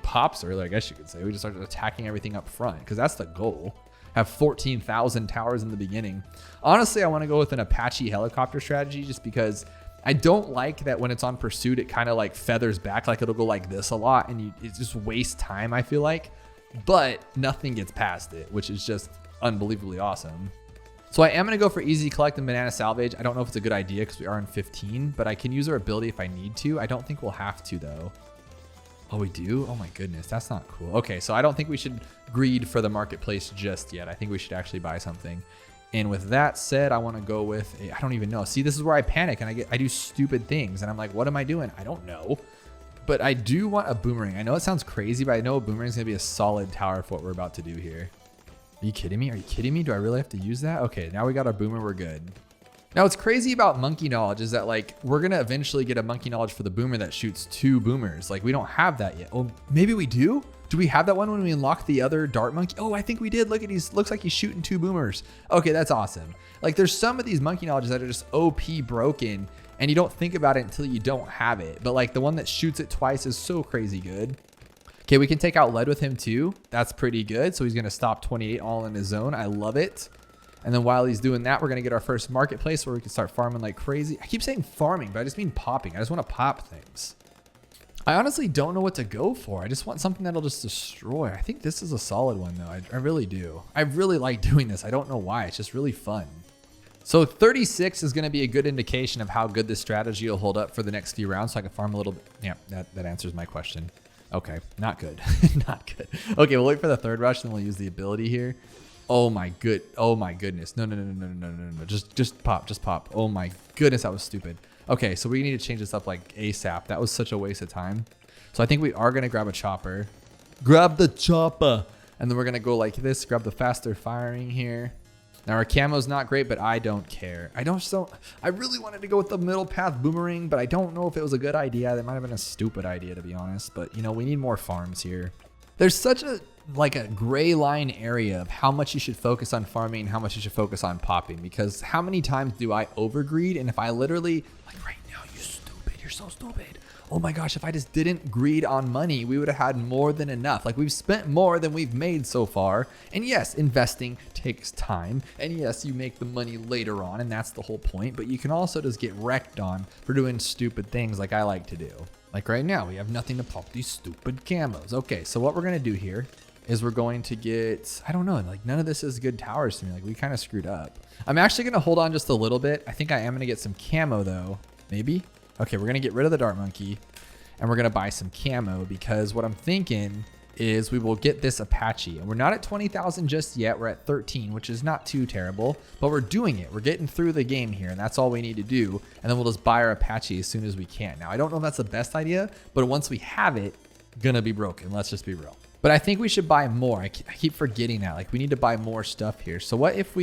A: pops earlier, I guess you could say. We just start attacking everything up front, because that's the goal. Have 14,000 towers in the beginning. Honestly, I want to go with an Apache helicopter strategy, just because I don't like that when it's on pursuit, it kind of like feathers back. Like, it'll go like this a lot, and it just wastes time, I feel like. But nothing gets past it, which is just unbelievably awesome. So I am going to go for easy collect and banana salvage. I don't know if it's a good idea because we are in 15, but I can use our ability if I need to. I don't think we'll have to though. Oh, we do? Oh my goodness, that's not cool. Okay, so I don't think we should greed for the marketplace just yet. I think we should actually buy something. And with that said, I want to go with I don't even know. See, this is where I panic and I do stupid things, and I'm like, what am I doing? I don't know. but I do want a boomerang. I know it sounds crazy, but I know a boomerang is going to be a solid tower for what we're about to do here. Are you kidding me? Are you kidding me? Do I really have to use that? Okay, now we got our boomer. We're good. Now, what's crazy about monkey knowledge is that like we're going to eventually get a monkey knowledge for the boomer that shoots 2 boomers. Like we don't have that yet. Oh, maybe we do? Do we have that one when we unlock the other dart monkey? Oh, I think we did. Look at these. Looks like he's shooting 2 boomers. Okay, that's awesome. Like there's some of these monkey knowledges that are just OP broken and you don't think about it until you don't have it. But like the one that shoots it twice is so crazy good. Okay, we can take out lead with him too. That's pretty good. So he's going to stop 28 all in his zone. I love it. And then while he's doing that, we're going to get our first marketplace where we can start farming like crazy. I keep saying farming, but I just mean popping. I just want to pop things. I honestly don't know what to go for. I just want something that'll just destroy. I think this is a solid one though. I really do. I really like doing this. I don't know why. It's just really fun. So 36 is going to be a good indication of how good this strategy will hold up for the next few rounds. So I can farm a little bit. Yeah, that answers my question. Okay, not good. Not good. Okay, we'll wait for the third rush, then we'll use the ability here. Oh my goodness. No. Just pop. Oh my goodness, that was stupid. Okay, so we need to change this up like ASAP. That was such a waste of time. So I think we are gonna grab a chopper. Grab the chopper. And then we're gonna go like this, grab the faster firing here. Now our camo's not great, but I don't care. I really wanted to go with the middle path boomerang, but I don't know if it was a good idea. That might have been a stupid idea to be honest, but you know, we need more farms here. There's such a gray line area of how much you should focus on farming and how much you should focus on popping, because how many times do I overgreed? And if I literally, like right now, you stupid, you're so stupid. Oh my gosh, if I just didn't greed on money, we would have had more than enough. Like we've spent more than we've made so far. And yes, investing takes time. And yes, you make the money later on, and that's the whole point. But you can also just get wrecked on for doing stupid things like I like to do. Like right now, we have nothing to pop these stupid camos. Okay, so what we're gonna do here is we're going to get, I don't know, like none of this is good towers to me. Like we kind of screwed up. I'm actually gonna hold on just a little bit. I think I am gonna get some camo though, maybe. Okay, we're gonna get rid of the dart monkey and we're gonna buy some camo, because what I'm thinking is we will get this Apache, and we're not at 20,000 just yet. We're at 13, which is not too terrible, but we're doing it. We're getting through the game here, and that's all we need to do. And then we'll just buy our Apache as soon as we can. Now, I don't know if that's the best idea, but once we have it, gonna be broken. Let's just be real. But I think we should buy more. I keep forgetting that. Like we need to buy more stuff here. So what if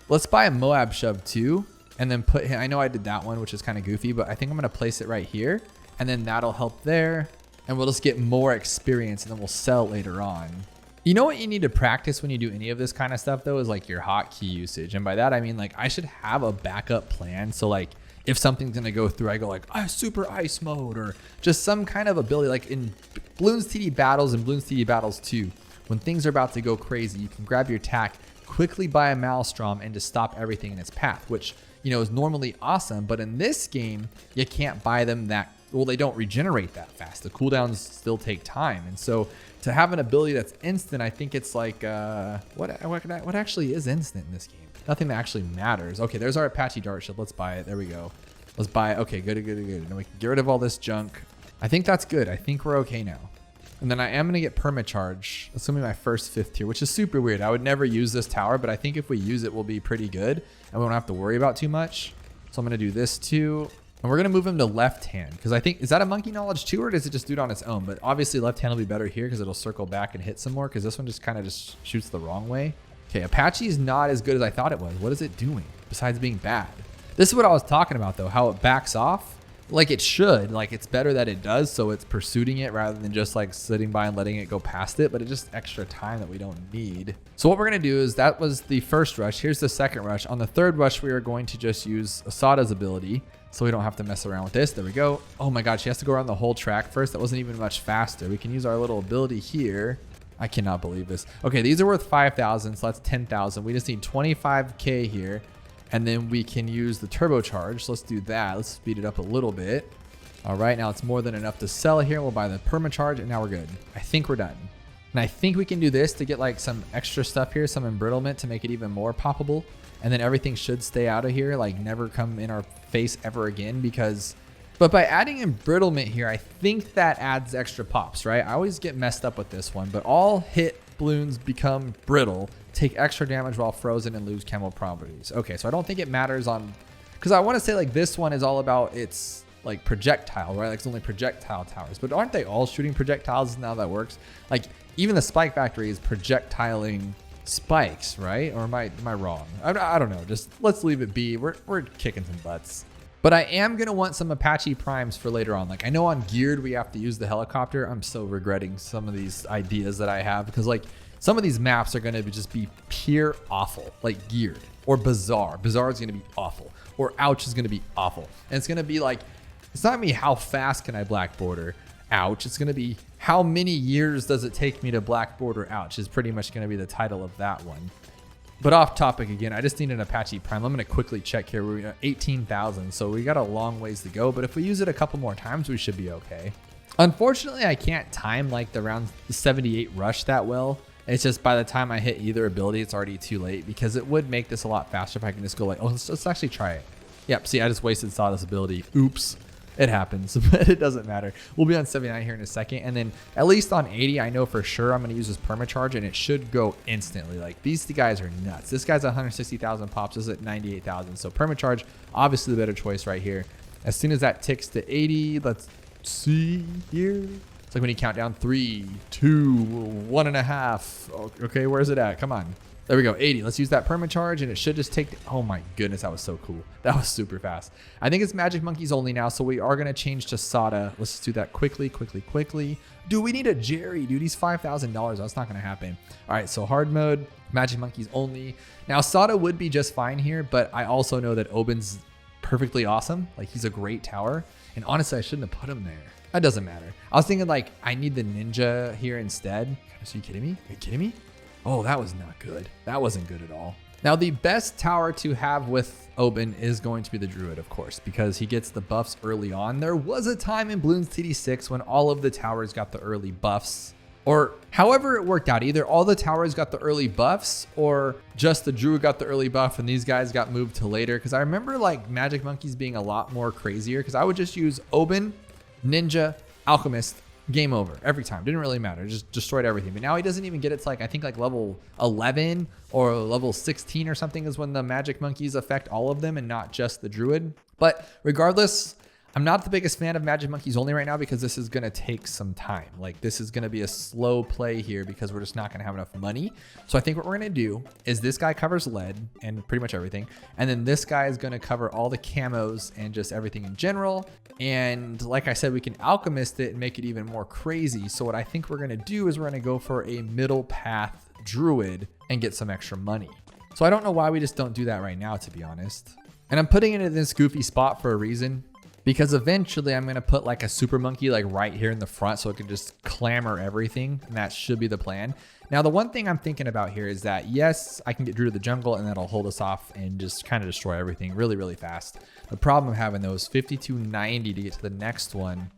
A: let's buy a Moab shove too, and then put him, I know I did that one, which is kind of goofy, but I think I'm gonna place it right here, and then that'll help there. And we'll just get more experience, and then we'll sell later on. You know what you need to practice when you do any of this kind of stuff though, is like your hotkey usage. And by that, I mean like I should have a backup plan. So like if something's gonna go through, I go like super ice mode, or just some kind of ability, like in Bloons TD battles and Bloons TD battles 2, when things are about to go crazy, you can grab your tack, quickly buy a Maelstrom, and just stop everything in its path, which, you know, is normally awesome. But in this game, you can't buy them that, well, they don't regenerate that fast. The cooldowns still take time. And so to have an ability that's instant, I think it's like, what actually is instant in this game? Nothing that actually matters. Okay, there's our Apache dart shield. Let's buy it. There we go. Let's buy it. Okay, good. Now we can get rid of all this junk. I think that's good. I think we're okay now. And then I am going to get permacharge. That's going to be my first 5th tier, which is super weird. I would never use this tower, but I think if we use it, we'll be pretty good and we won't have to worry about too much. So I'm going to do this too. And we're going to move him to left hand, because I think, is that a monkey knowledge too, or does it just do it on its own? But obviously left hand will be better here because it'll circle back and hit some more, because this one just kind of just shoots the wrong way. Okay, Apache is not as good as I thought it was. What is it doing besides being bad? This is what I was talking about though, how it backs off. Like it should, like it's better that it does, so it's pursuing it rather than just like sitting by and letting it go past it, but it's just extra time that we don't need. So what we're gonna do is, that was the first rush. Here's the second rush. On the third rush, we are going to just use Asada's ability, so we don't have to mess around with this. There we go. Oh my God, she has to go around the whole track first. That wasn't even much faster. We can use our little ability here. I cannot believe this. Okay, these are worth 5,000, so that's 10,000. We just need 25K here. And then we can use the turbocharge. So let's do that. Let's speed it up a little bit. All right, now it's more than enough to sell here. We'll buy the permacharge, and now we're good. I think we're done. And I think we can do this to get like some extra stuff here, some embrittlement to make it even more poppable. And then everything should stay out of here, like never come in our face ever again, because, but by adding embrittlement here, I think that adds extra pops, right? I always get messed up with this one, but all hit balloons become brittle, take extra damage while frozen, and lose camo properties. Okay, so I don't think it matters on, because I want to say like this one is all about its like projectile, right? Like it's only projectile towers, but aren't they all shooting projectiles now that works? Like even the spike factory is projectiling spikes, right? Or am I wrong? I don't know. Just let's leave it be. We're kicking some butts. But I am going to want some Apache primes for later on. Like I know on geared, we have to use the helicopter. I'm so regretting some of these ideas that I have because like some of these maps are going to just be pure awful, like geared or bizarre. Bizarre is going to be awful or ouch is going to be awful. And it's going to be like, it's not me how fast can I black border ouch. It's going to be how many years does it take me to black border ouch is pretty much going to be the title of that one. But off topic again, I just need an Apache Prime. I'm going to quickly check here. We're at 18,000, so we got a long ways to go. But if we use it a couple more times, we should be okay. Unfortunately, I can't time like the round 78 rush that well. It's just by the time I hit either ability, it's already too late because it would make this a lot faster if I can just go like, oh, let's actually try it. Yep, see, I just wasted Sawdust ability. Oops. It happens, but it doesn't matter. We'll be on 79 here in a second. And then at least on 80, I know for sure I'm going to use this permacharge and it should go instantly. Like these guys are nuts. This guy's 160,000 pops. This is at 98,000. So permacharge, obviously the better choice right here. As soon as that ticks to 80, let's see here. It's like when you count down 3, 2, 1.5. Okay, where's it at? Come on. There we go, 80. Let's use that permacharge and it should just take, oh my goodness, that was so cool. That was super fast. I think it's Magic Monkeys only now, so we are gonna change to Sada. Let's just do that quickly. Dude, we need a Jerry, dude. He's $5,000, that's not gonna happen. All right, so hard mode, Magic Monkeys only. Now Sada would be just fine here, but I also know that Oben's perfectly awesome. Like he's a great tower. And honestly, I shouldn't have put him there. That doesn't matter. I was thinking like, I need the ninja here instead. Are you kidding me? Are you kidding me? Oh, that was not good. That wasn't good at all. Now, the best tower to have with Oben is going to be the Druid, of course, because he gets the buffs early on. There was a time in Bloons TD6 when all of the towers got the early buffs, or however it worked out. Either all the towers got the early buffs or just the Druid got the early buff and these guys got moved to later. Because I remember like Magic Monkeys being a lot more crazier because I would just use Oben, Ninja, Alchemist, game over every time. Didn't really matter, just destroyed everything. But now he doesn't even get it to like, I think like level 11 or level 16 or something is when the Magic Monkeys affect all of them and not just the Druid. But regardless, I'm not the biggest fan of Magic Monkeys only right now because this is going to take some time. Like this is going to be a slow play here because we're just not going to have enough money. So I think what we're going to do is this guy covers lead and pretty much everything. And then this guy is going to cover all the camos and just everything in general. And like I said, we can alchemist it and make it even more crazy. So what I think we're going to do is we're going to go for a middle path Druid and get some extra money. So I don't know why we just don't do that right now, to be honest. And I'm putting it in this goofy spot for a reason. Because eventually I'm going to put like a super monkey like right here in the front so it can just clamor everything. And that should be the plan. Now, the one thing I'm thinking about here is that, yes, I can get Drew to the jungle and that'll hold us off and just kind of destroy everything really, really fast. The problem I'm having though is 5290 to get to the next one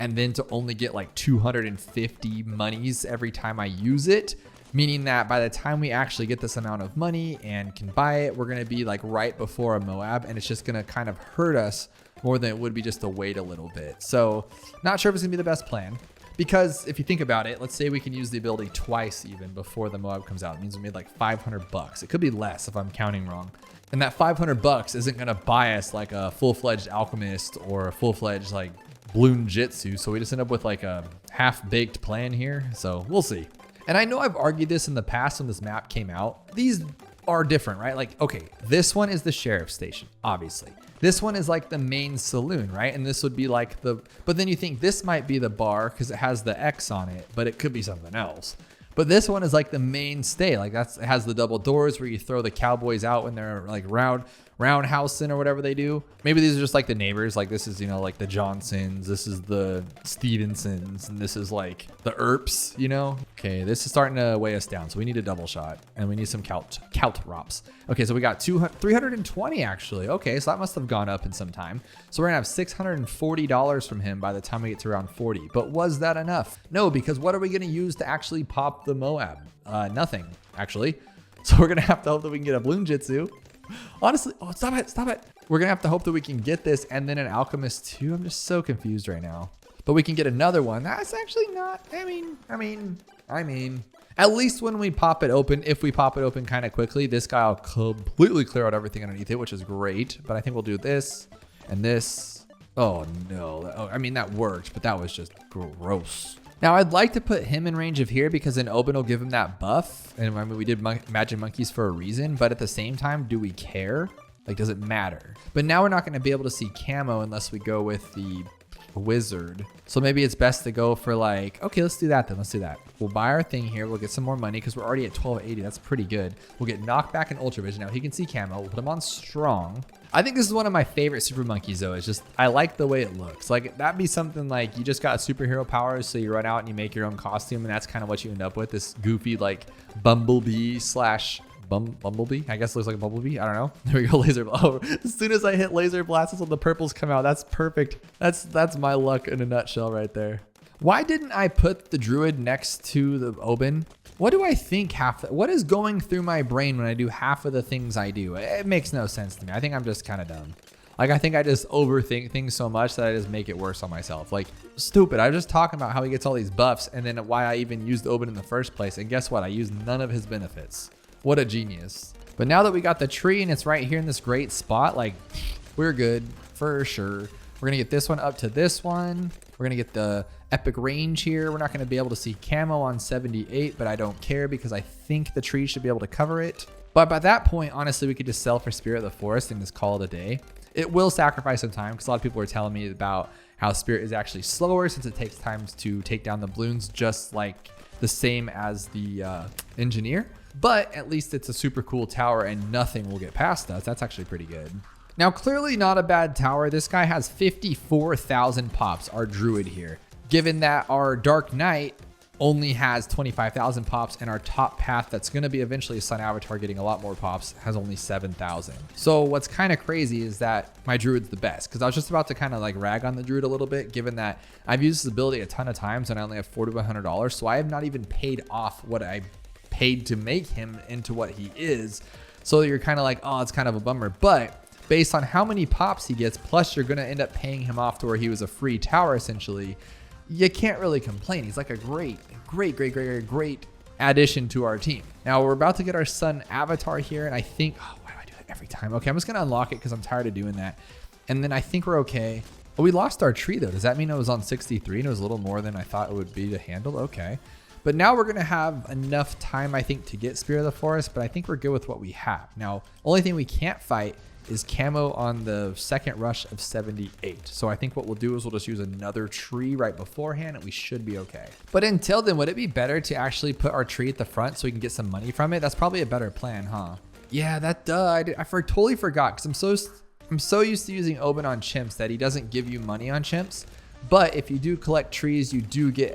A: and then to only get like 250 monies every time I use it. Meaning that by the time we actually get this amount of money and can buy it, we're going to be like right before a Moab and it's just going to kind of hurt us more than it would be just to wait a little bit. So not sure if it's gonna be the best plan because if you think about it, let's say we can use the ability twice even before the Moab comes out. It means we made like 500 bucks. It could be less if I'm counting wrong. And that 500 bucks isn't gonna buy us like a full-fledged alchemist or a full-fledged like Bloon Jitsu. So we just end up with like a half-baked plan here. So we'll see. And I know I've argued this in the past when this map came out. These are different, right? Like, okay, this one is the sheriff's station, obviously. This one is like the main saloon, right? And this would be like the, but then you think this might be the bar because it has the X on it, but it could be something else. But this one is like the mainstay. Like it has the double doors where you throw the cowboys out when they're like roundhousing or whatever they do. Maybe these are just like the neighbors. Like this is, you know, like the Johnsons, this is the Stevensons, and this is like the Earps, you know? Okay, this is starting to weigh us down. So we need a double shot and we need some caltrops. Okay, so we got 320 actually. Okay, so that must have gone up in some time. So we're gonna have $640 from him by the time we get to round 40. But was that enough? No, because what are we gonna use to actually pop the Moab? Nothing, actually. So we're gonna have to hope that we can get a Bloon Jitsu. Honestly, oh, stop it. We're gonna have to hope that we can get this and then an alchemist too. I'm just so confused right now. But we can get another one. That's actually not, I mean, at least when we pop it open, if we pop it open kind of quickly, this guy will completely clear out everything underneath it, which is great. But I think we'll do this and this Oh no, oh, I mean that worked, but that was just gross. Now I'd like to put him in range of here because then Oben will give him that buff. And I mean, we did magic monkeys for a reason, but at the same time, do we care? Like, does it matter? But now we're not gonna be able to see camo unless we go with the wizard. So maybe it's best to go for like, okay, let's do that then, let's do that. We'll buy our thing here, we'll get some more money because we're already at 1280, that's pretty good. We'll get knockback and ultra vision. Now he can see camo, we'll put him on strong. I think this is one of my favorite super monkeys though. It's just, I like the way it looks. Like that'd be something like you just got superhero powers, so you run out and you make your own costume and that's kind of what you end up with, this goofy like bumblebee slash bumblebee. I guess it looks like a bumblebee. I don't know. There we go. Laser. Oh, as soon as I hit laser blast, that's when the purples come out. That's perfect. That's my luck in a nutshell right there. Why didn't I put the druid next to the Oben? What do I think what is going through my brain when I do half of the things I do? It makes no sense to me. I think I'm just kind of dumb. Like, I think I just overthink things so much that I just make it worse on myself. Like, stupid. I was just talking about how he gets all these buffs and then why I even used Oben in the first place. And guess what? I used none of his benefits. What a genius. But now that we got the tree and it's right here in this great spot, like, we're good for sure. We're gonna get this one up to this one. We're gonna get the epic range here. We're not gonna be able to see camo on 78, but I don't care because I think the tree should be able to cover it. But by that point, honestly, we could just sell for Spirit of the Forest and just call it a day. It will sacrifice some time because a lot of people are telling me about how Spirit is actually slower since it takes time to take down the balloons, just like the same as the engineer. But at least it's a super cool tower and nothing will get past us. That's actually pretty good. Now, clearly not a bad tower. This guy has 54,000 pops, our druid here. Given that our Dark Knight only has 25,000 pops and our top path that's going to be eventually a Sun Avatar getting a lot more pops has only 7,000. So what's kind of crazy is that my druid's the best because I was just about to kind of like rag on the druid a little bit given that I've used this ability a ton of times and I only have $4,100. So I have not even paid off what I paid to make him into what he is. So you're kind of like, oh, it's kind of a bummer. But based on how many pops he gets, plus you're going to end up paying him off to where he was a free tower essentially, you can't really complain. He's like a great addition to our team. Now we're about to get our Sun Avatar here. And I think, oh, why do I do that every time? Okay, I'm just going to unlock it because I'm tired of doing that. And then I think we're okay. Oh, we lost our tree though. Does that mean it was on 63 and it was a little more than I thought it would be to handle? Okay. But now we're going to have enough time, I think, to get Spirit of the Forest, but I think we're good with what we have. Now, only thing we can't fight is camo on the second rush of 78. So I think what we'll do is we'll just use another tree right beforehand and we should be okay. But until then, would it be better to actually put our tree at the front so we can get some money from it? That's probably a better plan, huh? Yeah, that I totally forgot because I'm so used to using Oben on chimps that he doesn't give you money on chimps. But if you do collect trees, you do get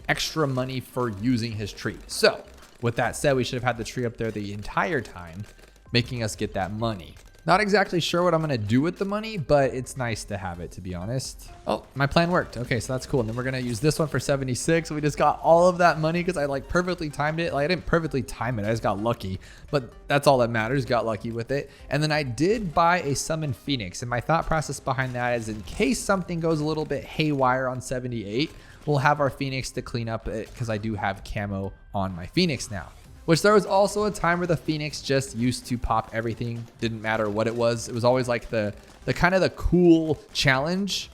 A: extra money for using his tree. So with that said, we should have had the tree up there the entire time, making us get that money. Not exactly sure what I'm going to do with the money, but it's nice to have it, to be honest. Oh, my plan worked. Okay, so that's cool. And then we're going to use this one for 76. We just got all of that money because I like perfectly timed it. Like I didn't perfectly time it. I just got lucky, but that's all that matters. Got lucky with it. And then I did buy a Summon Phoenix. And my thought process behind that is in case something goes a little bit haywire on 78, we'll have our Phoenix to clean up it because I do have camo on my Phoenix now. Which there was also a time where the Phoenix just used to pop everything. Didn't matter what it was. It was always like the kind of the cool challenge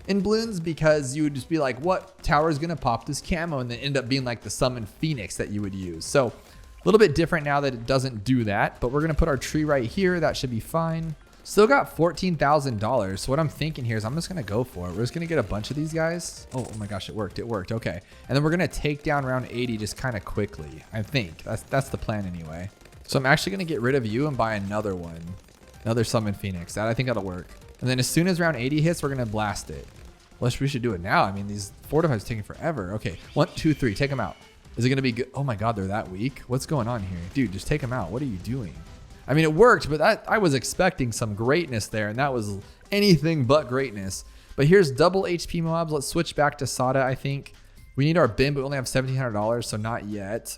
A: in Bloons because you would just be like, what tower is going to pop this camo? And then end up being like the Summon Phoenix that you would use. So a little bit different now that it doesn't do that. But we're going to put our tree right here. That should be fine. Still got $14,000. So what I'm thinking here is I'm just going to go for it. We're just going to get a bunch of these guys. Oh my gosh, it worked. It worked. Okay. And then we're going to take down round 80 just kind of quickly. I think that's the plan anyway. So I'm actually going to get rid of you and buy another one. Another Summon Phoenix. I think that'll work. And then as soon as round 80 hits, we're going to blast it. Well, we should do it now. I mean, these fortifies are taking forever. Okay. 1, 2, 3. Take them out. Is it going to be good? Oh my God, they're that weak. What's going on here? Dude, just take them out. What are you doing? I mean, it worked, but I was expecting some greatness there, and that was anything but greatness. But here's double HP mobs. Let's switch back to Sada, I think. We need our bin, but we only have $1,700, so not yet.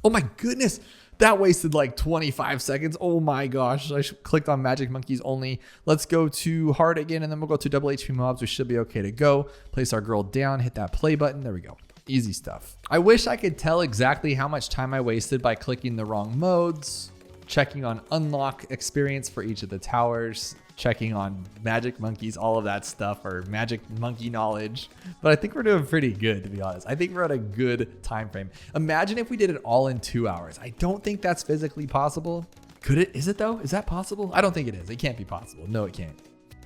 A: Oh my goodness. That wasted like 25 seconds. Oh my gosh. I clicked on Magic Monkeys only. Let's go to hard again, and then we'll go to double HP mobs. We should be okay to go. Place our girl down, hit that play button. There we go. Easy stuff. I wish I could tell exactly how much time I wasted by clicking the wrong modes, checking on unlock experience for each of the towers. checking on magic monkeys, all of that stuff, or magic monkey knowledge. But I think we're doing pretty good, to be honest. I think we're at a good time frame. Imagine if we did it all in 2 hours. I don't think that's physically possible. Could it? Is it though? Is that possible? I don't think it is. It can't be possible. No, it can't.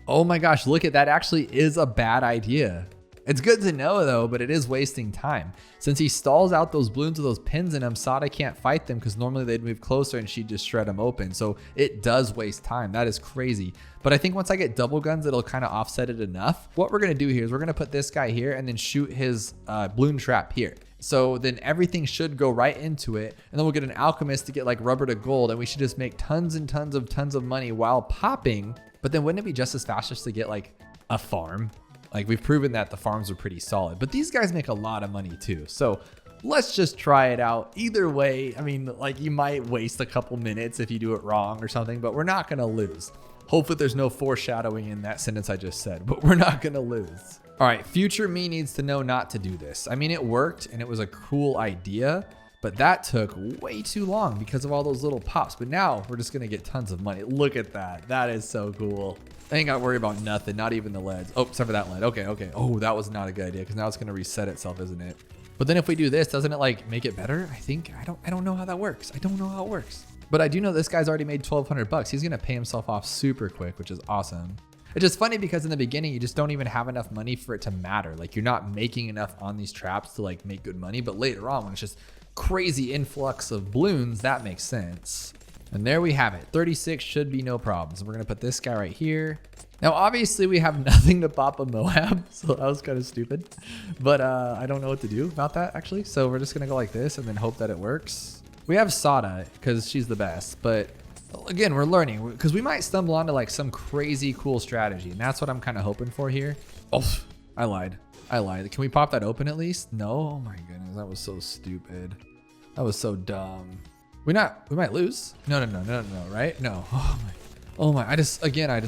A: Oh my gosh, look at that. Actually is a bad idea. It's good to know though, but it is wasting time. Since he stalls out those balloons with those pins in them, Sada can't fight them because normally they'd move closer and she'd just shred them open. So it does waste time. That is crazy. But I think once I get double guns, it'll kind of offset it enough. What we're gonna do here is we're gonna put this guy here and then shoot his balloon trap here. So then everything should go right into it. And then we'll get an alchemist to get like rubber to gold. And we should just make tons and tons of money while popping. But then wouldn't it be just as fast just to get like a farm? Like we've proven that the farms are pretty solid, but these guys make a lot of money too. So let's just try it out. Either way, I mean, like you might waste a couple minutes if you do it wrong or something, but we're not gonna lose. Hopefully there's no foreshadowing in that sentence I just said, but we're not gonna lose. All right, future me needs to know not to do this. I mean, it worked and it was a cool idea, but that took way too long because of all those little pops. But now we're just gonna get tons of money. Look at that. That is so cool. I ain't gotta worry about nothing, not even the leads. Oh, except for that lead. Okay. Oh, that was not a good idea because now it's gonna reset itself, isn't it? But then if we do this, doesn't it like make it better? I think, I don't know how that works. I don't know how it works. But I do know this guy's already made 1,200 bucks. He's gonna pay himself off super quick, which is awesome. It's just funny because in the beginning, you just don't even have enough money for it to matter. Like you're not making enough on these traps to like make good money. But later on, when it's just crazy influx of balloons, that makes sense. And there we have it. 36 should be no problems. We're gonna put this guy right here. Now, obviously we have nothing to pop a Moab, so that was kind of stupid, but I don't know what to do about that actually. So we're just gonna go like this and then hope that it works. We have Sada because she's the best, but again, we're learning because we might stumble onto like some crazy cool strategy, and that's what I'm kind of hoping for here. Oh, I lied. Can we pop that open at least? No. Oh my goodness, that was so stupid. That was so dumb. We might lose. No, right? No. Oh my, I just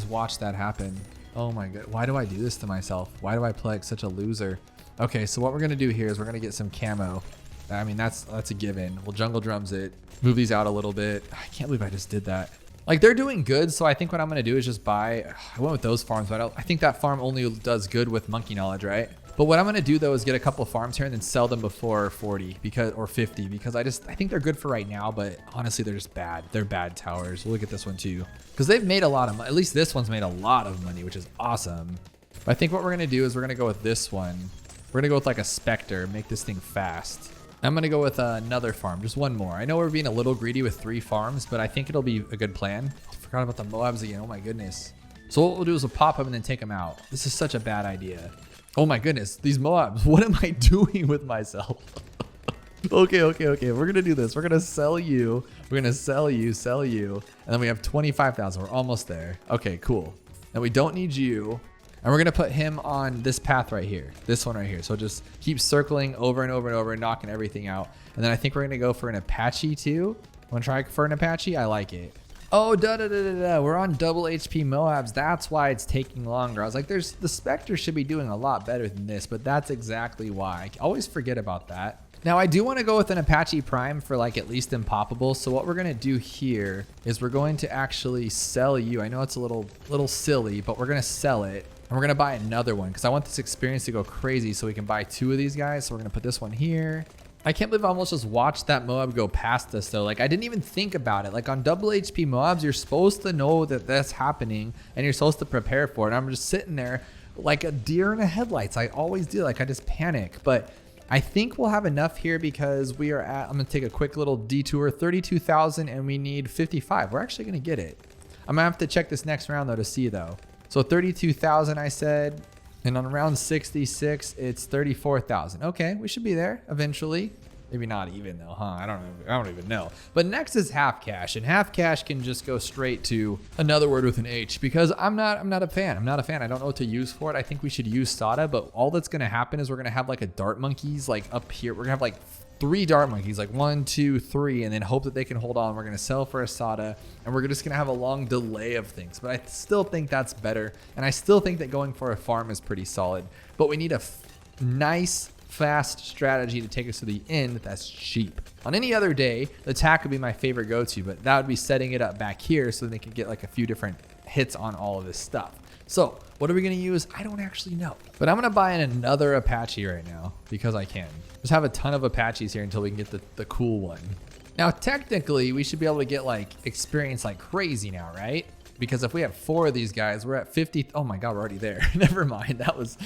A: watched that happen. Oh my god, why do I do this to myself? Why do I play like such a loser? Okay, so what we're gonna do here is we're gonna get some camo. I mean, that's a given. We'll jungle drums it, move these out a little bit. I can't believe I just did that. Like they're doing good, so I think what I'm gonna do is just buy, I went with those farms, but I think that farm only does good with monkey knowledge, right? But what I'm gonna do though is get a couple of farms here and then sell them before 40 or 50 because I think they're good for right now, but honestly they're just bad. They're bad towers. We'll look at this one too because they've made a lot of money. At least this one's made a lot of money, which is awesome. But I think what we're gonna do is we're gonna go with this one. We're gonna go with like a Spectre, make this thing fast. I'm gonna go with another farm, just one more. I know we're being a little greedy with 3 farms, but I think it'll be a good plan. I forgot about the Moabs again. Oh my goodness. So what we'll do is we'll pop them and then take them out. This is such a bad idea. Oh my goodness, these Moabs, what am I doing with myself? Okay, we're gonna do this. We're gonna sell you. We're gonna sell you. And then we have 25,000, we're almost there. Okay, cool. Now we don't need you. And we're gonna put him on this path right here, this one right here. So just keep circling over and over and knocking everything out. And then I think we're gonna go for an Apache too. Wanna try for an Apache? I like it. Oh, we're on double HP Moabs. That's why it's taking longer. I was like, the Spectre should be doing a lot better than this, but that's exactly why. I always forget about that. Now I do want to go with an Apache Prime for like at least Impoppable. So what we're going to do here is we're going to actually sell you. I know it's a little silly, but we're going to sell it. And we're going to buy another one because I want this experience to go crazy so we can buy 2 of these guys. So we're going to put this one here. I can't believe I almost just watched that Moab go past us though. Like I didn't even think about it. Like on double HP Moabs, you're supposed to know that that's happening and you're supposed to prepare for it. I'm just sitting there like a deer in the headlights. I always do. Like I just panic, but I think we'll have enough here because we are at, I'm gonna take a quick little detour, 32,000 and we need 55. We're actually gonna get it. I'm gonna have to check this next round though to see though. So 32,000 I said. And on round 66, it's 34,000. Okay, we should be there eventually. Maybe not even though, huh? I don't even know. But next is half cash, and half cash can just go straight to another word with an H because I'm not a fan. I'm not a fan. I don't know what to use for it. I think we should use Sada, but all that's gonna happen is we're gonna have like a dart monkeys like up here. We're gonna have like 3 dart monkeys, like 1, 2, 3, and then hope that they can hold on. We're gonna sell for a Sada, and we're just gonna have a long delay of things. But I still think that's better, and I still think that going for a farm is pretty solid. But we need a nice, fast strategy to take us to the end that's cheap. On any other day, the attack would be my favorite go-to, but that would be setting it up back here so they can get like a few different hits on all of this stuff. So what are we gonna use? I don't actually know, but I'm gonna buy in another Apache right now because I can. Just have a ton of Apaches here until we can get the cool one. Now, technically we should be able to get like experience like crazy now, right? Because if we have 4 of these guys, we're at 50. Oh my God, we're already there. Never mind. That was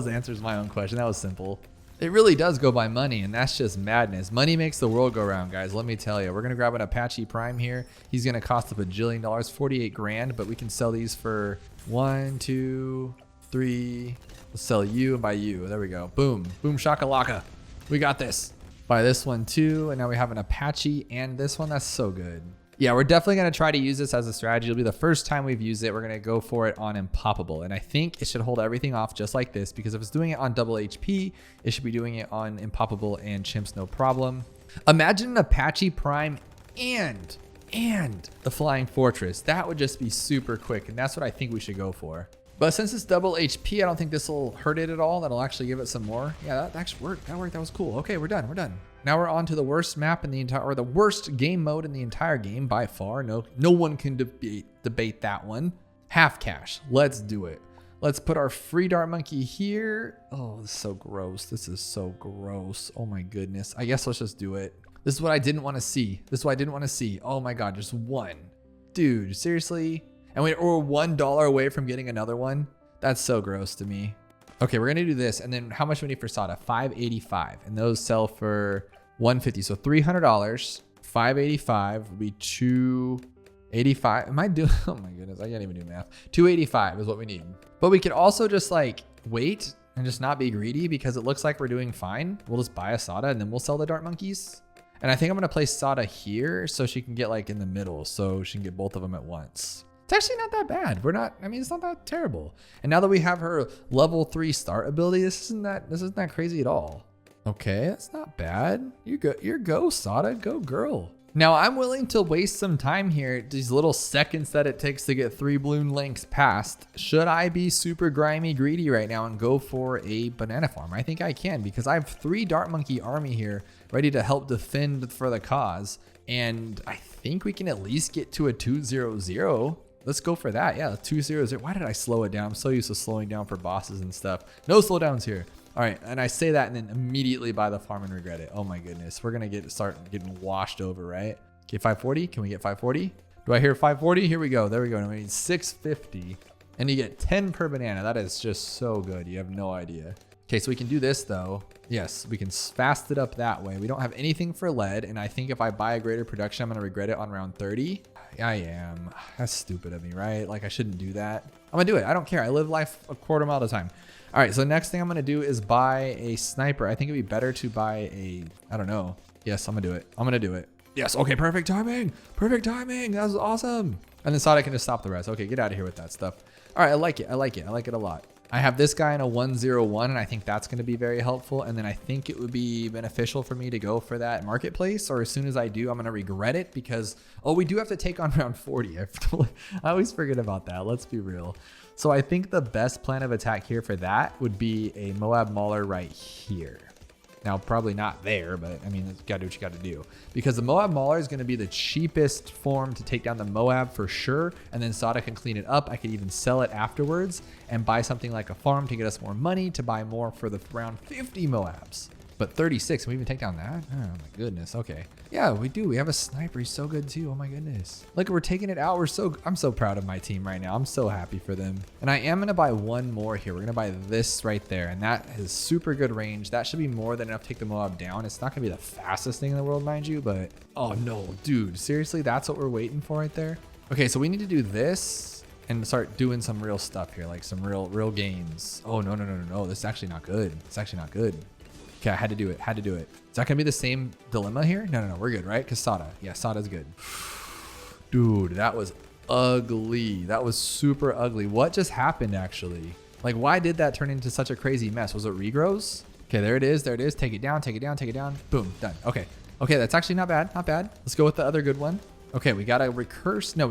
A: answers my own question. That was simple. It really does go by money, and that's just madness. Money makes the world go round, guys. Let me tell you. We're gonna grab an Apache Prime here. He's gonna cost a bajillion dollars, 48 grand, but we can sell these for 1, 2, 3. Let's sell you and buy you. There we go. Boom, boom, shakalaka. We got this. Buy this one too, and now we have an Apache and this one. That's so good. Yeah, we're definitely gonna try to use this as a strategy. It'll be the first time we've used it. We're gonna go for it on Impoppable, and I think it should hold everything off just like this, because if it's doing it on double HP, it should be doing it on Impoppable and Chimps no problem. Imagine an Apache Prime and the Flying Fortress. That would just be super quick, and that's what I think we should go for. But since it's double HP, I don't think this will hurt it at all. That'll actually give it some more. Yeah, that actually worked. That worked. That was cool. Okay, we're done. We're done. Now we're on to the worst map in the entire, or the worst game mode in the entire game by far. No one can debate that one. Half cash. Let's do it. Let's put our free dart monkey here. Oh, this is so gross. This is so gross. Oh my goodness. I guess let's just do it. This is what I didn't want to see. This is what I didn't want to see. Oh my God, just one. Dude, seriously? And we're $1 away from getting another one. That's so gross to me. Okay, we're gonna do this, and then how much do we need for Sada? $585, and those sell for $150. So $300. 585 would be 285. Am I doing? Oh my goodness, I can't even do math. 285 is what we need. But we could also just like wait and just not be greedy, because it looks like we're doing fine. We'll just buy a Sada and then we'll sell the dart monkeys. And I think I'm gonna place Sada here so she can get like in the middle, so she can get both of them at once. It's actually not that bad. It's not that terrible. And now that we have her level 3 start ability, this isn't that crazy at all. Okay, that's not bad. You go, Sada, go girl. Now I'm willing to waste some time here, these little seconds that it takes to get 3 balloon links past. Should I be super grimy greedy right now and go for a banana farm? I think I can, because I have 3 dart monkey army here ready to help defend for the cause. And I think we can at least get to a 2-0-0. Let's go for that. Yeah, 2-0-0. Why did I slow it down? I'm so used to slowing down for bosses and stuff. No slowdowns here. All right, and I say that and then immediately buy the farm and regret it. Oh my goodness, we're gonna start getting washed over, right? Okay, 540. Can we get 540? Do I hear 540? Here we go. There we go. I mean, 650, and you get 10 per banana. That is just so good. You have no idea. Okay, so we can do this though. Yes, we can fast it up that way. We don't have anything for lead, and I think if I buy a greater production, I'm gonna regret it on round 30. I am. That's stupid of me, right? Like I shouldn't do that. I'm gonna do it. I don't care. I live life a quarter mile at a time. All right, so next thing I'm gonna do is buy a sniper. I think it'd be better to buy a, I don't know. Yes, I'm gonna do it. I'm gonna do it. Yes, okay, perfect timing. Perfect timing. That was awesome. And then thought I can just stop the rest. Okay, get out of here with that stuff. All right, I like it. I like it. I like it a lot. I have this guy in a 101, and I think that's going to be very helpful. And then I think it would be beneficial for me to go for that marketplace, or as soon as I do, I'm going to regret it because, oh, we do have to take on round 40. I always forget about that. Let's be real. So I think the best plan of attack here for that would be a Moab Mauler right here. Now, probably not there, but I mean, you gotta do what you gotta do. Because the Moab Mauler is gonna be the cheapest form to take down the Moab for sure, and then Sada can clean it up. I could even sell it afterwards and buy something like a farm to get us more money to buy more for the round 50 Moabs. But 36, can we even take down that? Oh my goodness, okay. Yeah, we do, we have a sniper, he's so good too, oh my goodness. Look, we're taking it out, I'm so proud of my team right now. I'm so happy for them. And I am gonna buy one more here. We're gonna buy this right there, and that has super good range. That should be more than enough to take the Moab down. It's not gonna be the fastest thing in the world, mind you, but oh no, dude, seriously, that's what we're waiting for right there? Okay, so we need to do this and start doing some real stuff here, like some real gains. Oh, no, this is actually not good. It's actually not good. Okay, I had to do it, Is that gonna be the same dilemma here? No, we're good, right? Because Sada, yeah, Sada's good. Dude, that was ugly. That was super ugly. What just happened actually? Like, why did that turn into such a crazy mess? Was it regrows? Okay, there it is, Take it down. Boom, done. Okay, that's actually not bad, Let's go with the other good one. Okay, we got a we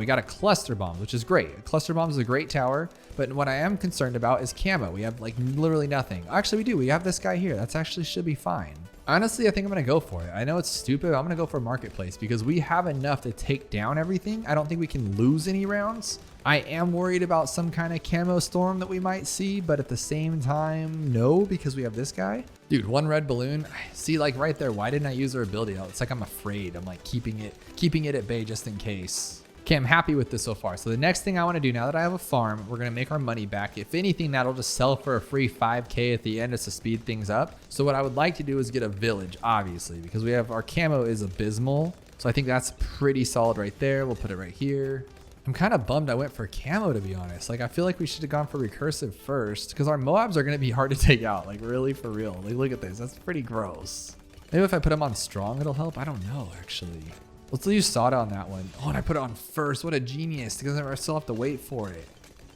A: got a cluster bomb, which is great. A cluster bomb is a great tower, but what I am concerned about is camo. We have like literally nothing. Actually, we do. We have this guy here. That's actually should be fine. Honestly, I think I'm gonna go for it. I know it's stupid. I'm gonna go for marketplace because we have enough to take down everything. I don't think we can lose any rounds, I am worried about some kind of camo storm that we might see, but at the same time, no, because we have this guy. Dude, one red balloon. See, like right there, why didn't I use their ability? It's like I'm afraid. I'm like keeping it at bay just in case. Okay, I'm happy with this so far. So the next thing I want to do now that I have a farm, we're going to make our money back. If anything, that'll just sell for a free 5K at the end just to speed things up. So what I would like to do is get a village, obviously, because we have our camo is abysmal. So I think that's pretty solid right there. We'll put it right here. I'm kind of bummed I went for camo, to be honest. Like, I feel like we should have gone for recursive first because our Moabs are going to be hard to take out. Like, really, for real. Like, look at this. That's pretty gross. Maybe if I put them on strong, it'll help. I don't know, actually. Let's use Sada on that one. Oh, and I put it on first. What a genius, because I still have to wait for it.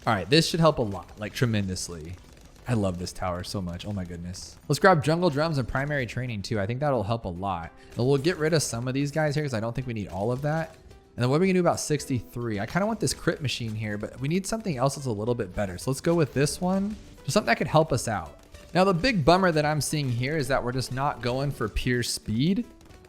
A: All right, this should help a lot, like tremendously. I love this tower so much. Oh my goodness. Let's grab jungle drums and primary training too. I think that'll help a lot. And we'll get rid of some of these guys here because I don't think we need all of that. And then what are we gonna do about 63? I kind of want this crit machine here, but we need something else that's a little bit better. So let's go with this one. Just something that could help us out. Now the big bummer that I'm seeing here is that we're just not going for pure speed.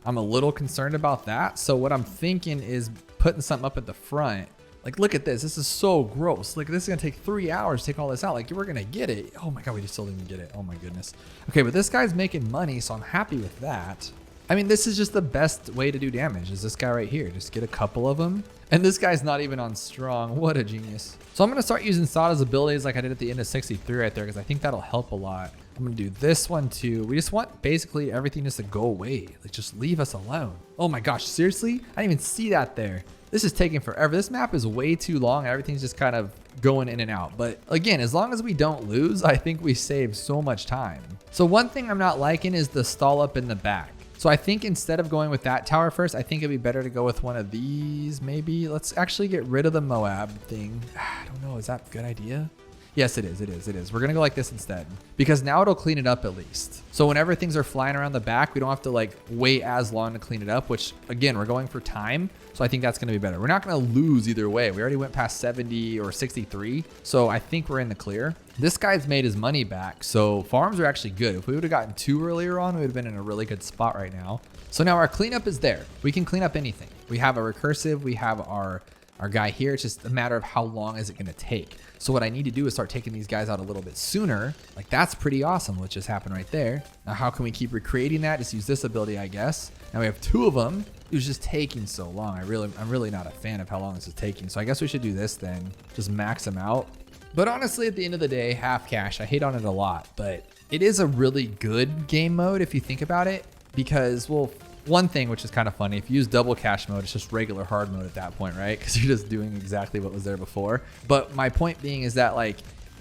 A: I'm a little concerned about that. So what I'm thinking is putting something up at the front. Like, look at this. This is so gross. Like, this is going to take 3 hours to take all this out. Like, we're going to get it. Oh my God, we just still didn't get it. Oh my goodness. Okay, but this guy's making money, so I'm happy with that. I mean, this is just the best way to do damage is this guy right here. Just get a couple of them. And this guy's not even on strong. What a genius. So I'm going to start using Sada's abilities like I did at the end of 63 right there because I think that'll help a lot. I'm going to do this one too. We just want basically everything just to go away. Like, just leave us alone. Oh my gosh, seriously? I didn't even see that there. This is taking forever. This map is way too long. Everything's just kind of going in and out. But again, as long as we don't lose, I think we save so much time. So one thing I'm not liking is the stall up in the back. So I think instead of going with that tower first, I think it'd be better to go with one of these maybe. Let's actually get rid of the Moab thing. I don't know, is that a good idea? Yes, it is, it is, it is. We're gonna go like this instead because now it'll clean it up at least. So whenever things are flying around the back, we don't have to like wait as long to clean it up, which again, we're going for time. So I think that's gonna be better. We're not gonna lose either way. We already went past 70 or 63. So I think we're in the clear. This guy's made his money back. So farms are actually good. If we would have gotten 2 earlier on, we would have been in a really good spot right now. So now our cleanup is there. We can clean up anything. We have a recursive, we have our guy here. It's just a matter of how long is it gonna take. So what I need to do is start taking these guys out a little bit sooner. Like, that's pretty awesome, what just happened right there. Now, how can we keep recreating that? Just use this ability, I guess. Now we have 2 of them. It was just taking so long. I'm really not a fan of how long this is taking. So I guess we should do this then, just max them out. But honestly, at the end of the day, half cash, I hate on it a lot, but it is a really good game mode if you think about it, because, well, one thing which is kind of funny, if you use double cash mode, it's just regular hard mode at that point, right? Because you're just doing exactly what was there before. But my point being is that, like,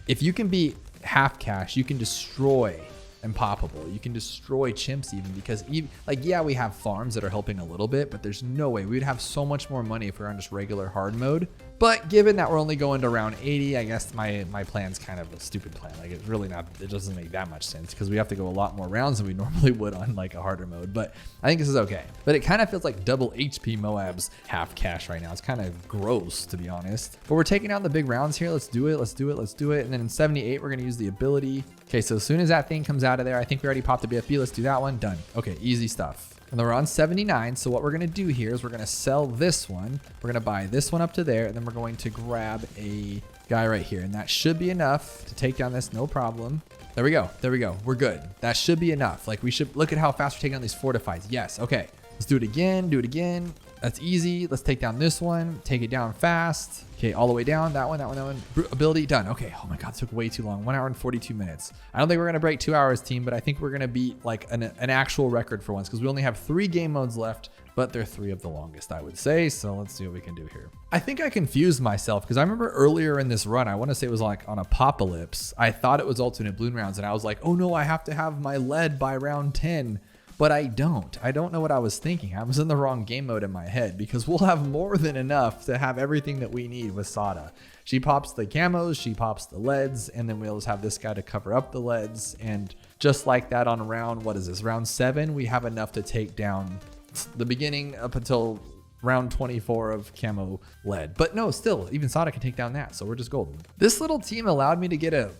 A: if you can beat half cash, you can destroy Impoppable. You can destroy Chimps even, because like, yeah, we have farms that are helping a little bit, but there's no way we'd have so much more money if we were on just regular hard mode. But given that we're only going to round 80, I guess my plan's kind of a stupid plan. Like, it's really not, it doesn't make that much sense because we have to go a lot more rounds than we normally would on like a harder mode. But I think this is okay. But it kind of feels like double HP Moab's half cash right now. It's kind of gross, to be honest. But we're taking out the big rounds here. Let's do it. Let's do it. Let's do it. And then in 78, we're going to use the ability. Okay, so as soon as that thing comes out of there, I think we already popped the BFB. Let's do that one. Done. Okay, easy stuff. And then we're on 79. So what we're going to do here is we're going to sell this one. We're going to buy this one up to there. And then we're going to grab a guy right here. And that should be enough to take down this. No problem. There we go. There we go. We're good. That should be enough. Like, we should look at how fast we're taking down these fortifieds. Yes. Okay. Let's do it again. Do it again. That's easy. Let's take down this one. Take it down fast. Okay, all the way down. That one, that one, that one. Ability done. Okay. Oh my God, it took way too long. 1 hour and 42 minutes. I don't think we're going to break 2 hours, team, but I think we're going to beat like an actual record for once because we only have 3 game modes left, but they're 3 of the longest, I would say. So let's see what we can do here. I think I confused myself because I remember earlier in this run, I want to say it was like on Apopalypse. I thought it was alternate balloon rounds and I was like, oh no, I have to have my lead by round 10. But I don't know what I was thinking. I was in the wrong game mode in my head because we'll have more than enough to have everything that we need with Sada. She pops the camos, she pops the leads, and then we'll just have this guy to cover up the leads. And just like that on round, what is this? Round 7, we have enough to take down the beginning up until round 24 of camo lead. But no, still, even Sada can take down that. So we're just golden. This little team allowed me to get a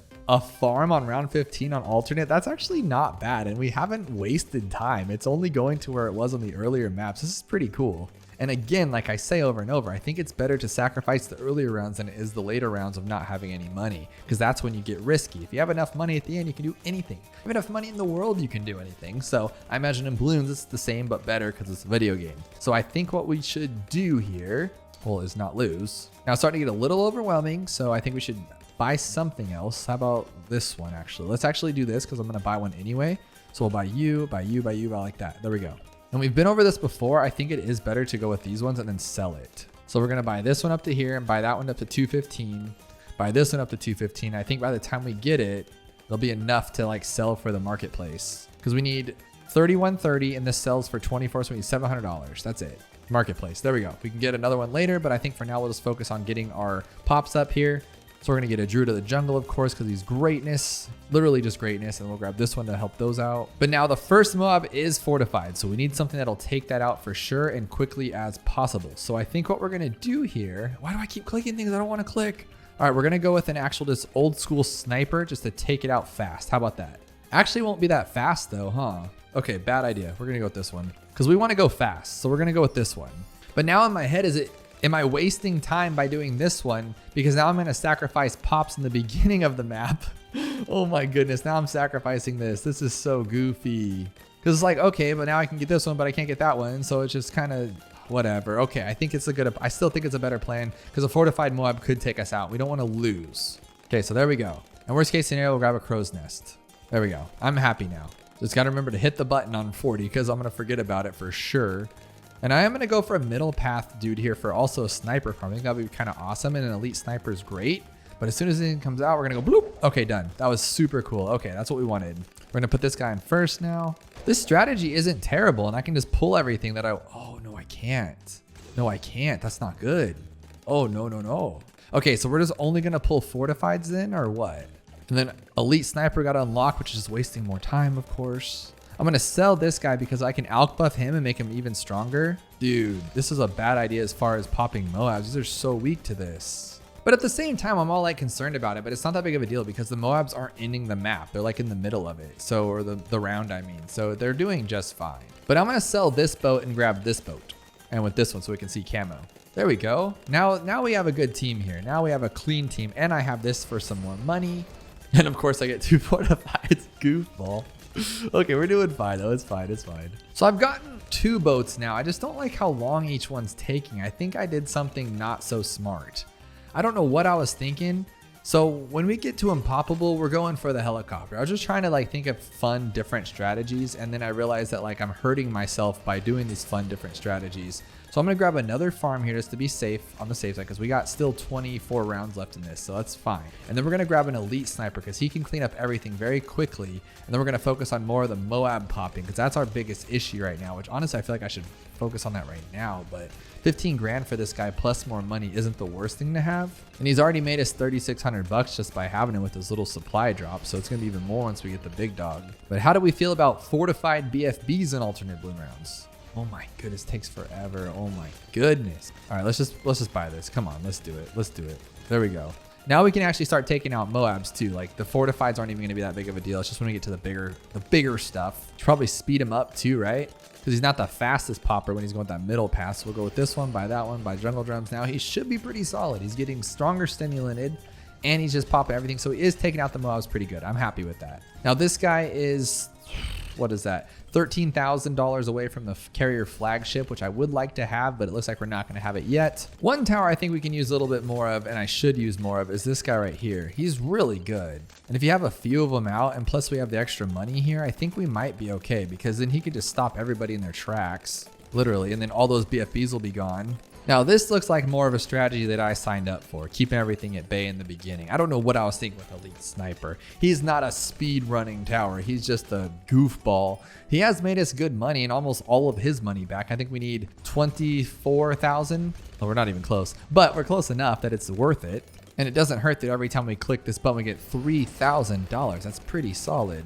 A: farm on round 15 on alternate. That's actually not bad, and we haven't wasted time. It's only going to where it was on the earlier maps. This is pretty cool. And again, like I say over and over, I think it's better to sacrifice the earlier rounds than it is the later rounds of not having any money, because that's when you get risky. If you have enough money at the end, you can do anything. If you have enough money in the world, you can do anything. So I imagine in Bloons, it's the same but better because it's a video game. So I think what we should do here, well, is not lose. Now it's starting to get a little overwhelming, so I think we should buy something else. How about this one actually? Let's actually do this because I'm gonna buy one anyway. So we'll buy you, buy you, buy you, buy like that. There we go. And we've been over this before. I think it is better to go with these ones and then sell it. So we're gonna buy this one up to here and buy that one up to 215, buy this one up to 215. I think by the time we get it, there'll be enough to like sell for the marketplace because we need 3130 and this sells for 24, so we need $700. That's it. Marketplace. There we go. We can get another one later, but I think for now we'll just focus on getting our pops up here. So we're gonna get a Druid of the Jungle, of course, because he's greatness, literally just greatness, and we'll grab this one to help those out. But now the first mob is fortified, so we need something that'll take that out for sure and quickly as possible. So I think what we're gonna do here, why do I keep clicking things I don't want to click? All right, we're gonna go with an actual just old school sniper just to take it out fast. How about that? Actually won't be that fast though, huh? Okay, bad idea. We're gonna go with this one because we want to go fast, so we're gonna go with this one. But now in my head, am I wasting time by doing this one? Because now I'm going to sacrifice pops in the beginning of the map. Oh my goodness. Now I'm sacrificing this. This is so goofy. Because it's like, okay, but now I can get this one, but I can't get that one. So it's just kind of whatever. Okay, I still think it's a better plan because a fortified Moab could take us out. We don't want to lose. Okay, so there we go. And worst case scenario, we'll grab a crow's nest. There we go. I'm happy now. Just got to remember to hit the button on 40 because I'm going to forget about it for sure. And I am going to go for a middle path dude here for also a sniper farm. I think that would be kind of awesome. And an elite sniper is great. But as soon as it comes out, we're going to go bloop. Okay, done. That was super cool. Okay, that's what we wanted. We're going to put this guy in first now. This strategy isn't terrible. And I can just pull everything that oh, no, I can't. No, I can't. That's not good. Oh, no, no, no. Okay, so we're just only going to pull fortifieds then or what? And then elite sniper got to unlock, which is just wasting more time, of course. I'm going to sell this guy because I can alch buff him and make him even stronger. Dude, this is a bad idea as far as popping Moabs. These are so weak to this. But at the same time, I'm all like concerned about it, but it's not that big of a deal because the Moabs aren't ending the map. They're like in the middle of it. So, or the round, I mean. So they're doing just fine. But I'm going to sell this boat and grab this boat. And with this one so we can see camo. There we go. Now we have a good team here. Now we have a clean team and I have this for some more money. And of course I get 2 fortifieds. Goofball. Okay, we're doing fine though. It's fine. It's fine. So I've gotten 2 boats now. I just don't like how long each one's taking. I think I did something not so smart. I don't know what I was thinking. So when we get to Impoppable, we're going for the helicopter. I was just trying to like think of fun, different strategies. And then I realized that like I'm hurting myself by doing these fun, different strategies. So I'm going to grab another farm here just to be safe on the safe side because we got still 24 rounds left in this. So that's fine. And then we're going to grab an elite sniper because he can clean up everything very quickly. And then we're going to focus on more of the Moab popping because that's our biggest issue right now, which honestly, I feel like I should focus on that right now. But 15 grand for this guy plus more money isn't the worst thing to have. And he's already made us 3,600 bucks just by having him with his little supply drop. So it's going to be even more once we get the big dog. But how do we feel about fortified BFBs in alternate bloon rounds? Oh my goodness, takes forever. Oh my goodness. All right, let's just buy this. Come on, let's do it. Let's do it. There we go. Now we can actually start taking out Moabs too. Like the fortifieds aren't even going to be that big of a deal. It's just when we get to the bigger stuff. Should probably speed him up too, right? Because he's not the fastest popper when he's going that middle pass. So we'll go with this one, buy that one, buy jungle drums. Now he should be pretty solid. He's getting stronger stimulanted and he's just popping everything. So he is taking out the Moabs pretty good. I'm happy with that. Now this guy is, what is that? $13,000 away from the carrier flagship, which I would like to have, but it looks like we're not going to have it yet. One tower I think we can use a little bit more of, and I should use more of, is this guy right here. He's really good. And if you have a few of them out, and plus we have the extra money here, I think we might be okay, because then he could just stop everybody in their tracks, literally, and then all those BFBs will be gone. Now this looks like more of a strategy that I signed up for, keeping everything at bay in the beginning. I don't know what I was thinking with Elite Sniper. He's not a speed running tower. He's just a goofball. He has made us good money and almost all of his money back. I think we need 24,000. Well, we're not even close, but we're close enough that it's worth it. And it doesn't hurt that every time we click this button, we get $3,000. That's pretty solid.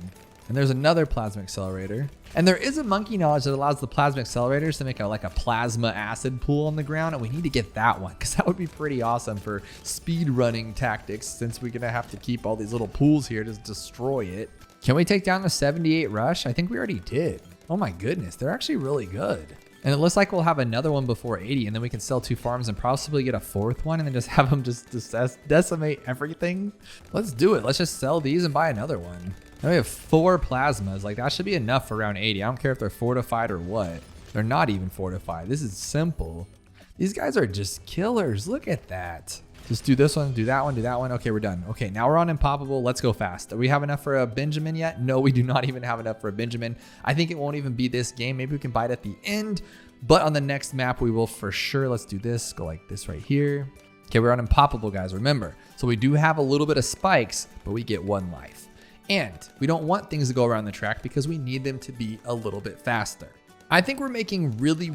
A: And there's another plasma accelerator. And there is a monkey knowledge that allows the plasma accelerators to make like a plasma acid pool on the ground. And we need to get that one because that would be pretty awesome for speed running tactics, since we're going to have to keep all these little pools here to destroy it. Can we take down the 78 rush? I think we already did. Oh my goodness, they're actually really good. And it looks like we'll have another one before 80, and then we can sell 2 farms and possibly get a 4th one and then just have them just decimate everything. Let's do it. Let's just sell these and buy another one. Now we have 4 plasmas. Like that should be enough for around 80. I don't care if they're fortified or what. They're not even fortified. This is simple. These guys are just killers. Look at that. Just do this one, do that one, do that one. Okay, we're done. Okay, now we're on Impoppable. Let's go fast. Do we have enough for a Benjamin yet? No, we do not even have enough for a Benjamin. I think it won't even be this game. Maybe we can buy it at the end, but on the next map, we will for sure. Let's do this. Go like this right here. Okay, we're on Impoppable, guys. Remember, so we do have a little bit of spikes, but we get 1 life. And we don't want things to go around the track because we need them to be a little bit faster. I think we're making really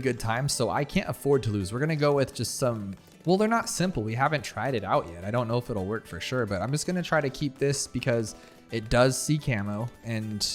A: good time, so I can't afford to lose. We're gonna go with just some, well, they're not simple. We haven't tried it out yet. I don't know if it'll work for sure, but I'm just gonna try to keep this because it does see camo, and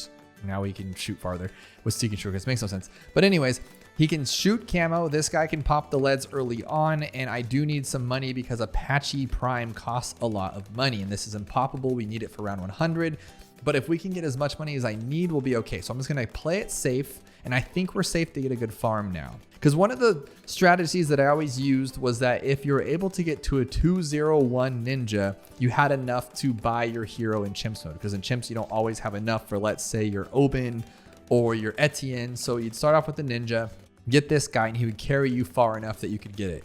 A: now we can shoot farther with seeking shortcuts. Makes no sense. But anyways, he can shoot camo. This guy can pop the leads early on, and I do need some money because Apache Prime costs a lot of money, and this is Impoppable. We need it for round 100. But if we can get as much money as I need, we'll be okay. So I'm just gonna play it safe, and I think we're safe to get a good farm now. Because one of the strategies that I always used was that if you're able to get to a 201 ninja, you had enough to buy your hero in chimps mode. Because in chimps, you don't always have enough for, let's say, your Oben or your Etienne. So you'd start off with the ninja, get this guy, and he would carry you far enough that you could get it.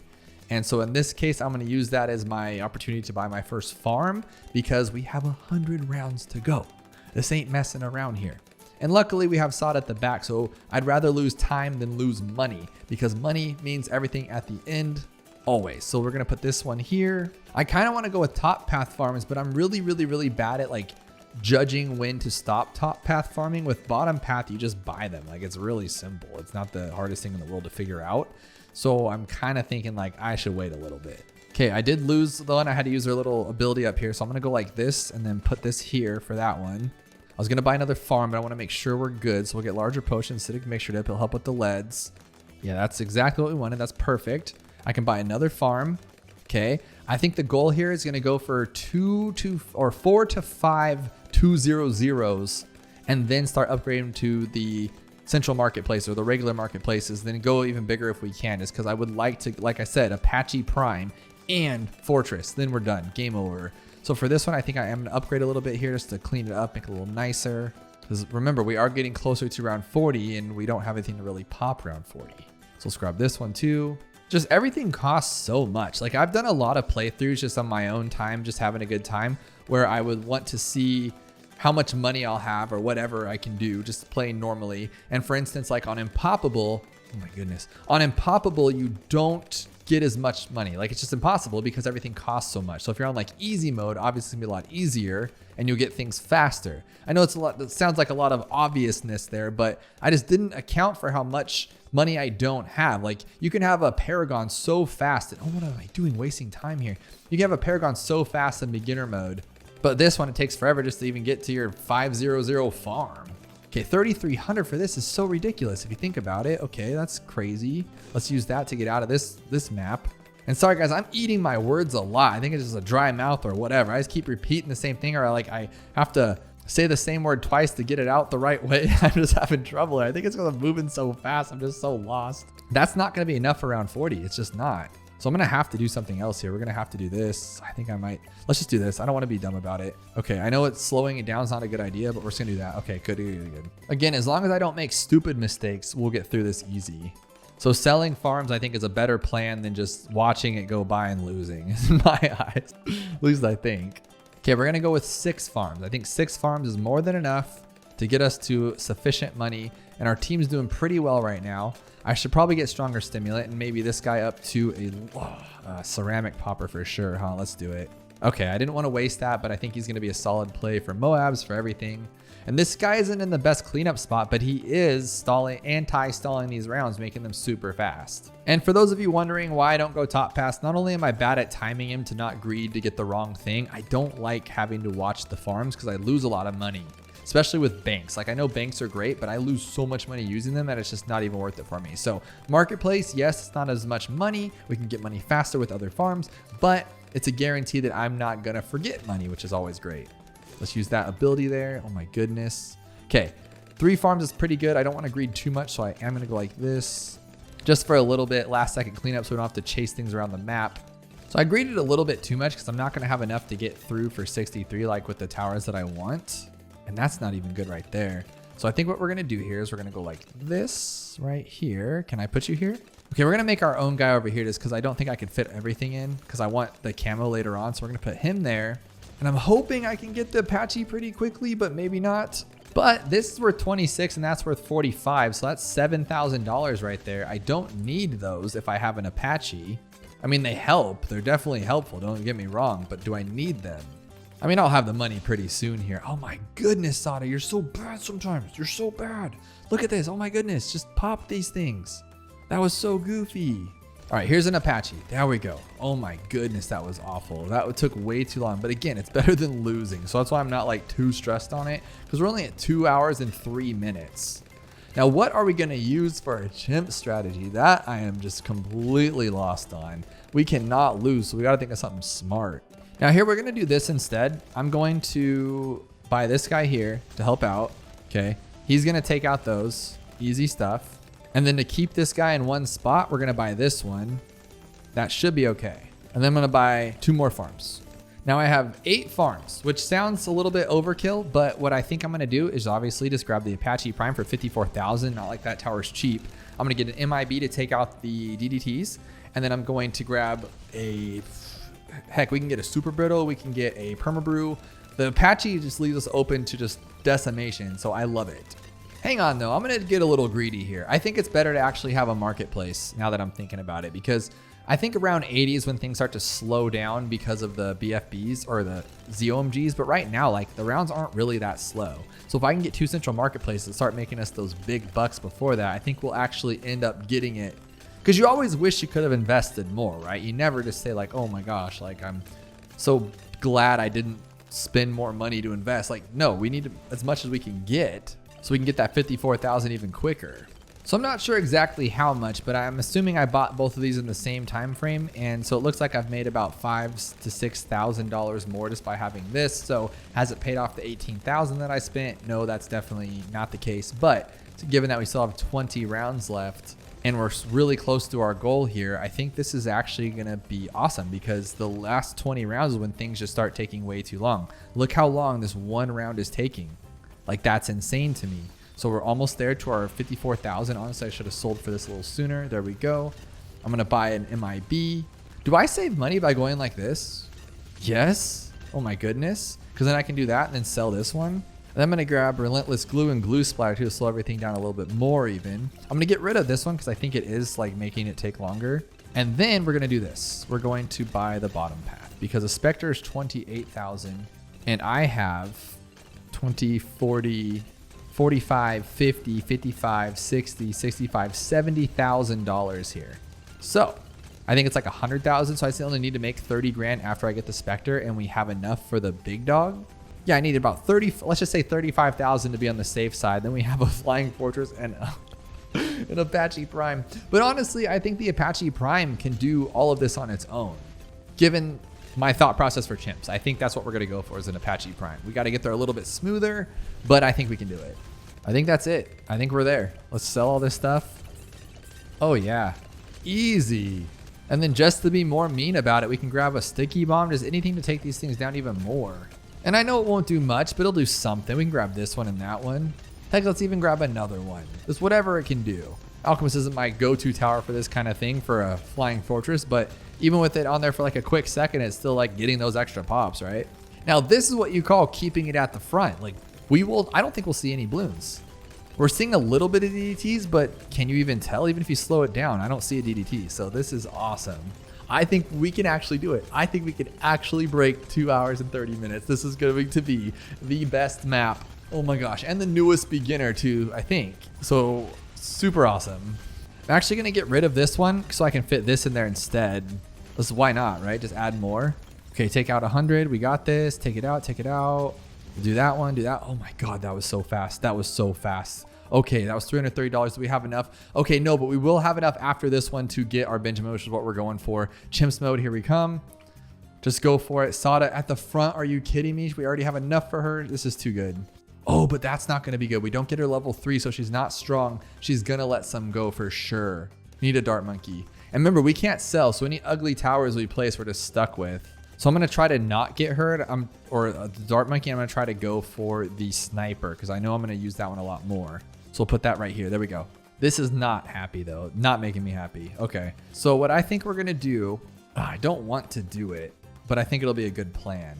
A: And so in this case, I'm going to use that as my opportunity to buy my first farm because we have 100 rounds to go. This ain't messing around here. And luckily we have Sod at the back, so I'd rather lose time than lose money because money means everything at the end always. So we're gonna put this one here. I kind of want to go with top path farms, but I'm really bad at like judging when to stop top path farming. With bottom path, you just buy them. Like it's really simple. It's not the hardest thing in the world to figure out. So I'm kind of thinking like I should wait a little bit. Okay, I did lose the one. I had to use their little ability up here. So I'm gonna go like this and then put this here for that one. I was gonna buy another farm, but I wanna make sure we're good. So we'll get larger potions so we can make sure that it'll help with the leads. Yeah, that's exactly what we wanted. That's perfect. I can buy another farm. Okay, I think the goal here is gonna go for 4 to 5 200s and then start upgrading to the central marketplace or the regular marketplaces, then go even bigger if we can, just because I would like to, like I said, Apache Prime and Fortress, then we're done, game over. So for this one, I think I am gonna upgrade a little bit here just to clean it up, make it a little nicer. Because remember, we are getting closer to round 40 and we don't have anything to really pop round 40. So let's grab this one too. Just everything costs so much. Like I've done a lot of playthroughs just on my own time, just having a good time, where I would want to see how much money I'll have or whatever I can do just playing normally. And for instance, like on Impoppable, oh my goodness, on Impoppable, you don't get as much money. Like it's just impossible because everything costs so much. So if you're on like easy mode, obviously it's gonna be a lot easier and you'll get things faster. I know it's a lot, it sounds like a lot of obviousness there, but I just didn't account for how much money I don't have. Like you can have a Paragon so fast, and oh, what am I doing wasting time here? You can have a Paragon so fast in beginner mode, but this one, it takes forever just to even get to your 500 farm. Okay, 3,300 for this is so ridiculous if you think about it. Okay, that's crazy. Let's use that to get out of this map. And sorry guys, I'm eating my words a lot. I think it's just a dry mouth or whatever. I just keep repeating the same thing, or like I have to say the same word twice to get it out the right way. I'm just having trouble. I think it's because I'm moving so fast. I'm just so lost. That's not gonna be enough for round 40. It's just not. So I'm gonna have to do something else here. We're gonna have to do this. I think I might, let's just do this. I don't wanna be dumb about it. Okay, I know it's slowing it down is not a good idea, but we're just gonna do that. Okay, good. Again, as long as I don't make stupid mistakes, we'll get through this easy. So selling farms, I think, is a better plan than just watching it go by and losing in my eyes, at least I think. Okay, we're gonna go with 6 farms. I think 6 farms is more than enough to get us to sufficient money, and our team's doing pretty well right now. I should probably get stronger stimulant and maybe this guy up to a ceramic popper for sure, huh? Let's do it. Okay, I didn't want to waste that, but I think he's going to be a solid play for Moabs, for everything. And this guy isn't in the best cleanup spot, but he is anti-stalling these rounds, making them super fast. And for those of you wondering why I don't go top pass, not only am I bad at timing him to not greed to get the wrong thing, I don't like having to watch the farms because I lose a lot of money. Especially with banks. Like I know banks are great, but I lose so much money using them that it's just not even worth it for me. So marketplace, yes, it's not as much money. We can get money faster with other farms, but it's a guarantee that I'm not gonna forget money, which is always great. Let's use that ability there. Oh my goodness. Okay, 3 farms is pretty good. I don't want to greed too much, so I am going to go like this just for a little bit. Last second cleanup so we don't have to chase things around the map. So I greeded a little bit too much because I'm not going to have enough to get through for 63 like with the towers that I want. And that's not even good right there. So I think what we're going to do here is we're going to go like this right here. Can I put you here? Okay, we're going to make our own guy over here just because I don't think I can fit everything in because I want the camo later on. So we're going to put him there. And I'm hoping I can get the Apache pretty quickly, but maybe not. But this is worth 26 and that's worth 45. So that's $7,000 right there. I don't need those if I have an Apache. I mean, they help. They're definitely helpful. Don't get me wrong, but do I need them? I mean, I'll have the money pretty soon here. Oh my goodness, Sada, you're so bad sometimes. You're so bad. Look at this. Oh my goodness. Just pop these things. That was so goofy. All right, here's an Apache. There we go. Oh my goodness, that was awful. That took way too long. But again, it's better than losing. So that's why I'm not like too stressed on it because we're only at 2 hours and 3 minutes. Now, what are we going to use for a chimp strategy? That I am just completely lost on. We cannot lose, so we got to think of something smart. Now here, we're going to do this instead. I'm going to buy this guy here to help out. Okay. He's going to take out those. Easy stuff. And then to keep this guy in one spot, we're going to buy this one. That should be okay. And then I'm going to buy 2 more farms. Now I have 8 farms, which sounds a little bit overkill, but what I think I'm going to do is obviously just grab the Apache Prime for 54,000. Not like that tower's cheap. I'm going to get an MIB to take out the DDTs. And then I'm going to grab heck, we can get a Super Brittle. We can get a Permabrew. The Apache just leaves us open to just decimation. So I love it. Hang on though, I'm gonna get a little greedy here. I think it's better to actually have a marketplace now that I'm thinking about it, because I think around 80 is when things start to slow down because of the BFBs or the ZOMGs. But right now, like the rounds aren't really that slow. So if I can get 2 central marketplaces and start making us those big bucks before that, I think we'll actually end up getting it. Because you always wish you could have invested more, right? You never just say like, oh my gosh, like I'm so glad I didn't spend more money to invest. Like, no, we need as much as we can get so we can get that 54,000 even quicker. So I'm not sure exactly how much, but I'm assuming I bought both of these in the same time frame. And so it looks like I've made about $5,000 to $6,000 more just by having this. So has it paid off the 18,000 that I spent? No, that's definitely not the case. But given that we still have 20 rounds left and we're really close to our goal here, I think this is actually gonna be awesome because the last 20 rounds is when things just start taking way too long. Look how long this one round is taking. Like that's insane to me. So we're almost there to our 54,000. Honestly, I should have sold for this a little sooner. There we go. I'm going to buy an MIB. Do I save money by going like this? Yes. Oh my goodness. Because then I can do that and then sell this one. And then I'm going to grab Relentless Glue and Glue Splatter to slow everything down a little bit more even. I'm going to get rid of this one because I think it is like making it take longer. And then we're going to do this. We're going to buy the bottom path because a Spectre is 28,000 and I have 20, 40, 45, 50, 55, 60, 65, $70,000 here. So I think it's like 100,000. So I still only need to make 30 grand after I get the Spectre and we have enough for the big dog. Yeah, I need about 30, let's just say 35,000 to be on the safe side. Then we have a Flying Fortress and an Apache Prime. But honestly, I think the Apache Prime can do all of this on its own. Given my thought process for chimps, I think that's what we're going to go for is an Apache Prime. We got to get there a little bit smoother, but I think we can do it. I think that's it. I think we're there. Let's sell all this stuff. Oh yeah, easy. And then just to be more mean about it, we can grab a sticky bomb, just anything to take these things down even more. And I know it won't do much, but it'll do something. We can grab this one and that one. Heck, let's even grab another one. Just whatever it can do. Alchemist isn't my go-to tower for this kind of thing for a Flying Fortress, but even with it on there for like a quick second, it's still like getting those extra pops, right? Now, this is what you call keeping it at the front. Like I don't think we'll see any balloons. We're seeing a little bit of DDTs, but can you even tell? Even if you slow it down, I don't see a DDT. So this is awesome. I think we can actually do it. I think we can actually break 2 hours and 30 minutes. This is going to be the best map. Oh my gosh. And the newest beginner too, I think. So super awesome. I'm actually going to get rid of this one so I can fit this in there instead. Why not, right? Just add more. Okay, take out 100. We got this. Take it out, take it out. Do that one, do that. Oh my God, that was so fast. That was so fast. Okay, that was $330. Do we have enough? Okay, no, but we will have enough after this one to get our Benjamin, which is what we're going for. Chimps mode, here we come. Just go for it. Sada at the front. Are you kidding me? We already have enough for her. This is too good. Oh, but that's not going to be good. We don't get her level 3, so she's not strong. She's going to let some go for sure. Need a dart monkey. And remember, we can't sell, so any ugly towers we place, we're just stuck with. So I'm going to try to not get her, or the dart monkey. I'm going to try to go for the sniper because I know I'm going to use that one a lot more. So we'll put that right here. There we go. This is not happy though. Not making me happy. Okay. So what I think we're going to do, I don't want to do it, but I think it'll be a good plan.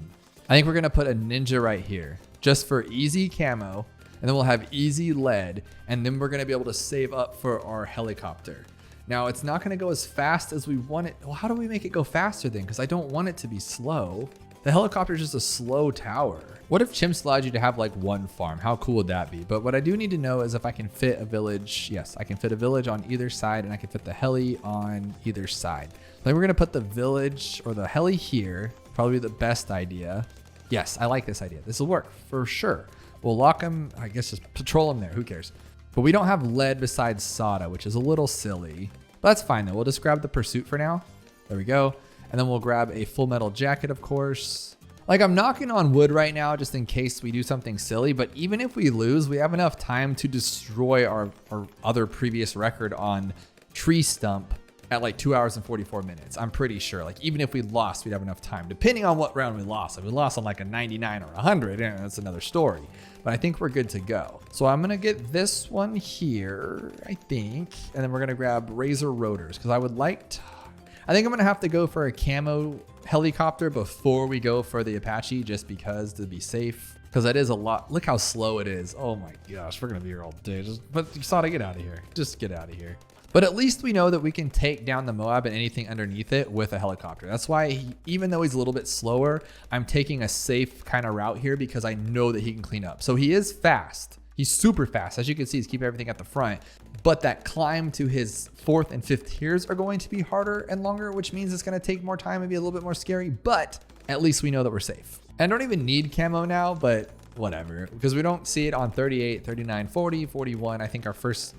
A: I think we're going to put a ninja right here just for easy camo. And then we'll have easy lead. And then we're going to be able to save up for our helicopter. Now it's not going to go as fast as we want it. Well, how do we make it go faster then? Because I don't want it to be slow. The helicopter is just a slow tower. What if Chimps allowed you to have like one farm? How cool would that be? But what I do need to know is if I can fit a village. Yes, I can fit a village on either side and I can fit the heli on either side. Then we're going to put the village or the heli here. Probably the best idea. Yes, I like this idea. This will work for sure. We'll lock them. I guess just patrol them there. Who cares? But we don't have lead besides Sada, which is a little silly. But that's fine though. We'll just grab the pursuit for now. There we go. And then we'll grab a full metal jacket, of course. Like I'm knocking on wood right now just in case we do something silly. But even if we lose, we have enough time to destroy our other previous record on tree stump at like 2 hours and 44 minutes. I'm pretty sure. Like even if we lost, we'd have enough time, depending on what round we lost. If we lost on like a 99 or 100, that's another story. But I think we're good to go. So I'm gonna get this one here, I think. And then we're gonna grab Razor Rotors because I would like to, I think I'm gonna have to go for a camo helicopter before we go for the Apache just because to be safe. Because that is a lot. Look how slow it is. Oh my gosh, we're gonna be here all day. But you saw to get out of here. Just get out of here. But at least we know that we can take down the Moab and anything underneath it with a helicopter. That's why even though he's a little bit slower, I'm taking a safe kind of route here because I know that he can clean up. So he is fast. He's super fast. As you can see, he's keeping everything at the front. But that climb to his 4th and 5th tiers are going to be harder and longer, which means it's going to take more time and be a little bit more scary. But at least we know that we're safe. And I don't even need camo now, but whatever, because we don't see it on 38, 39, 40, 41. I think our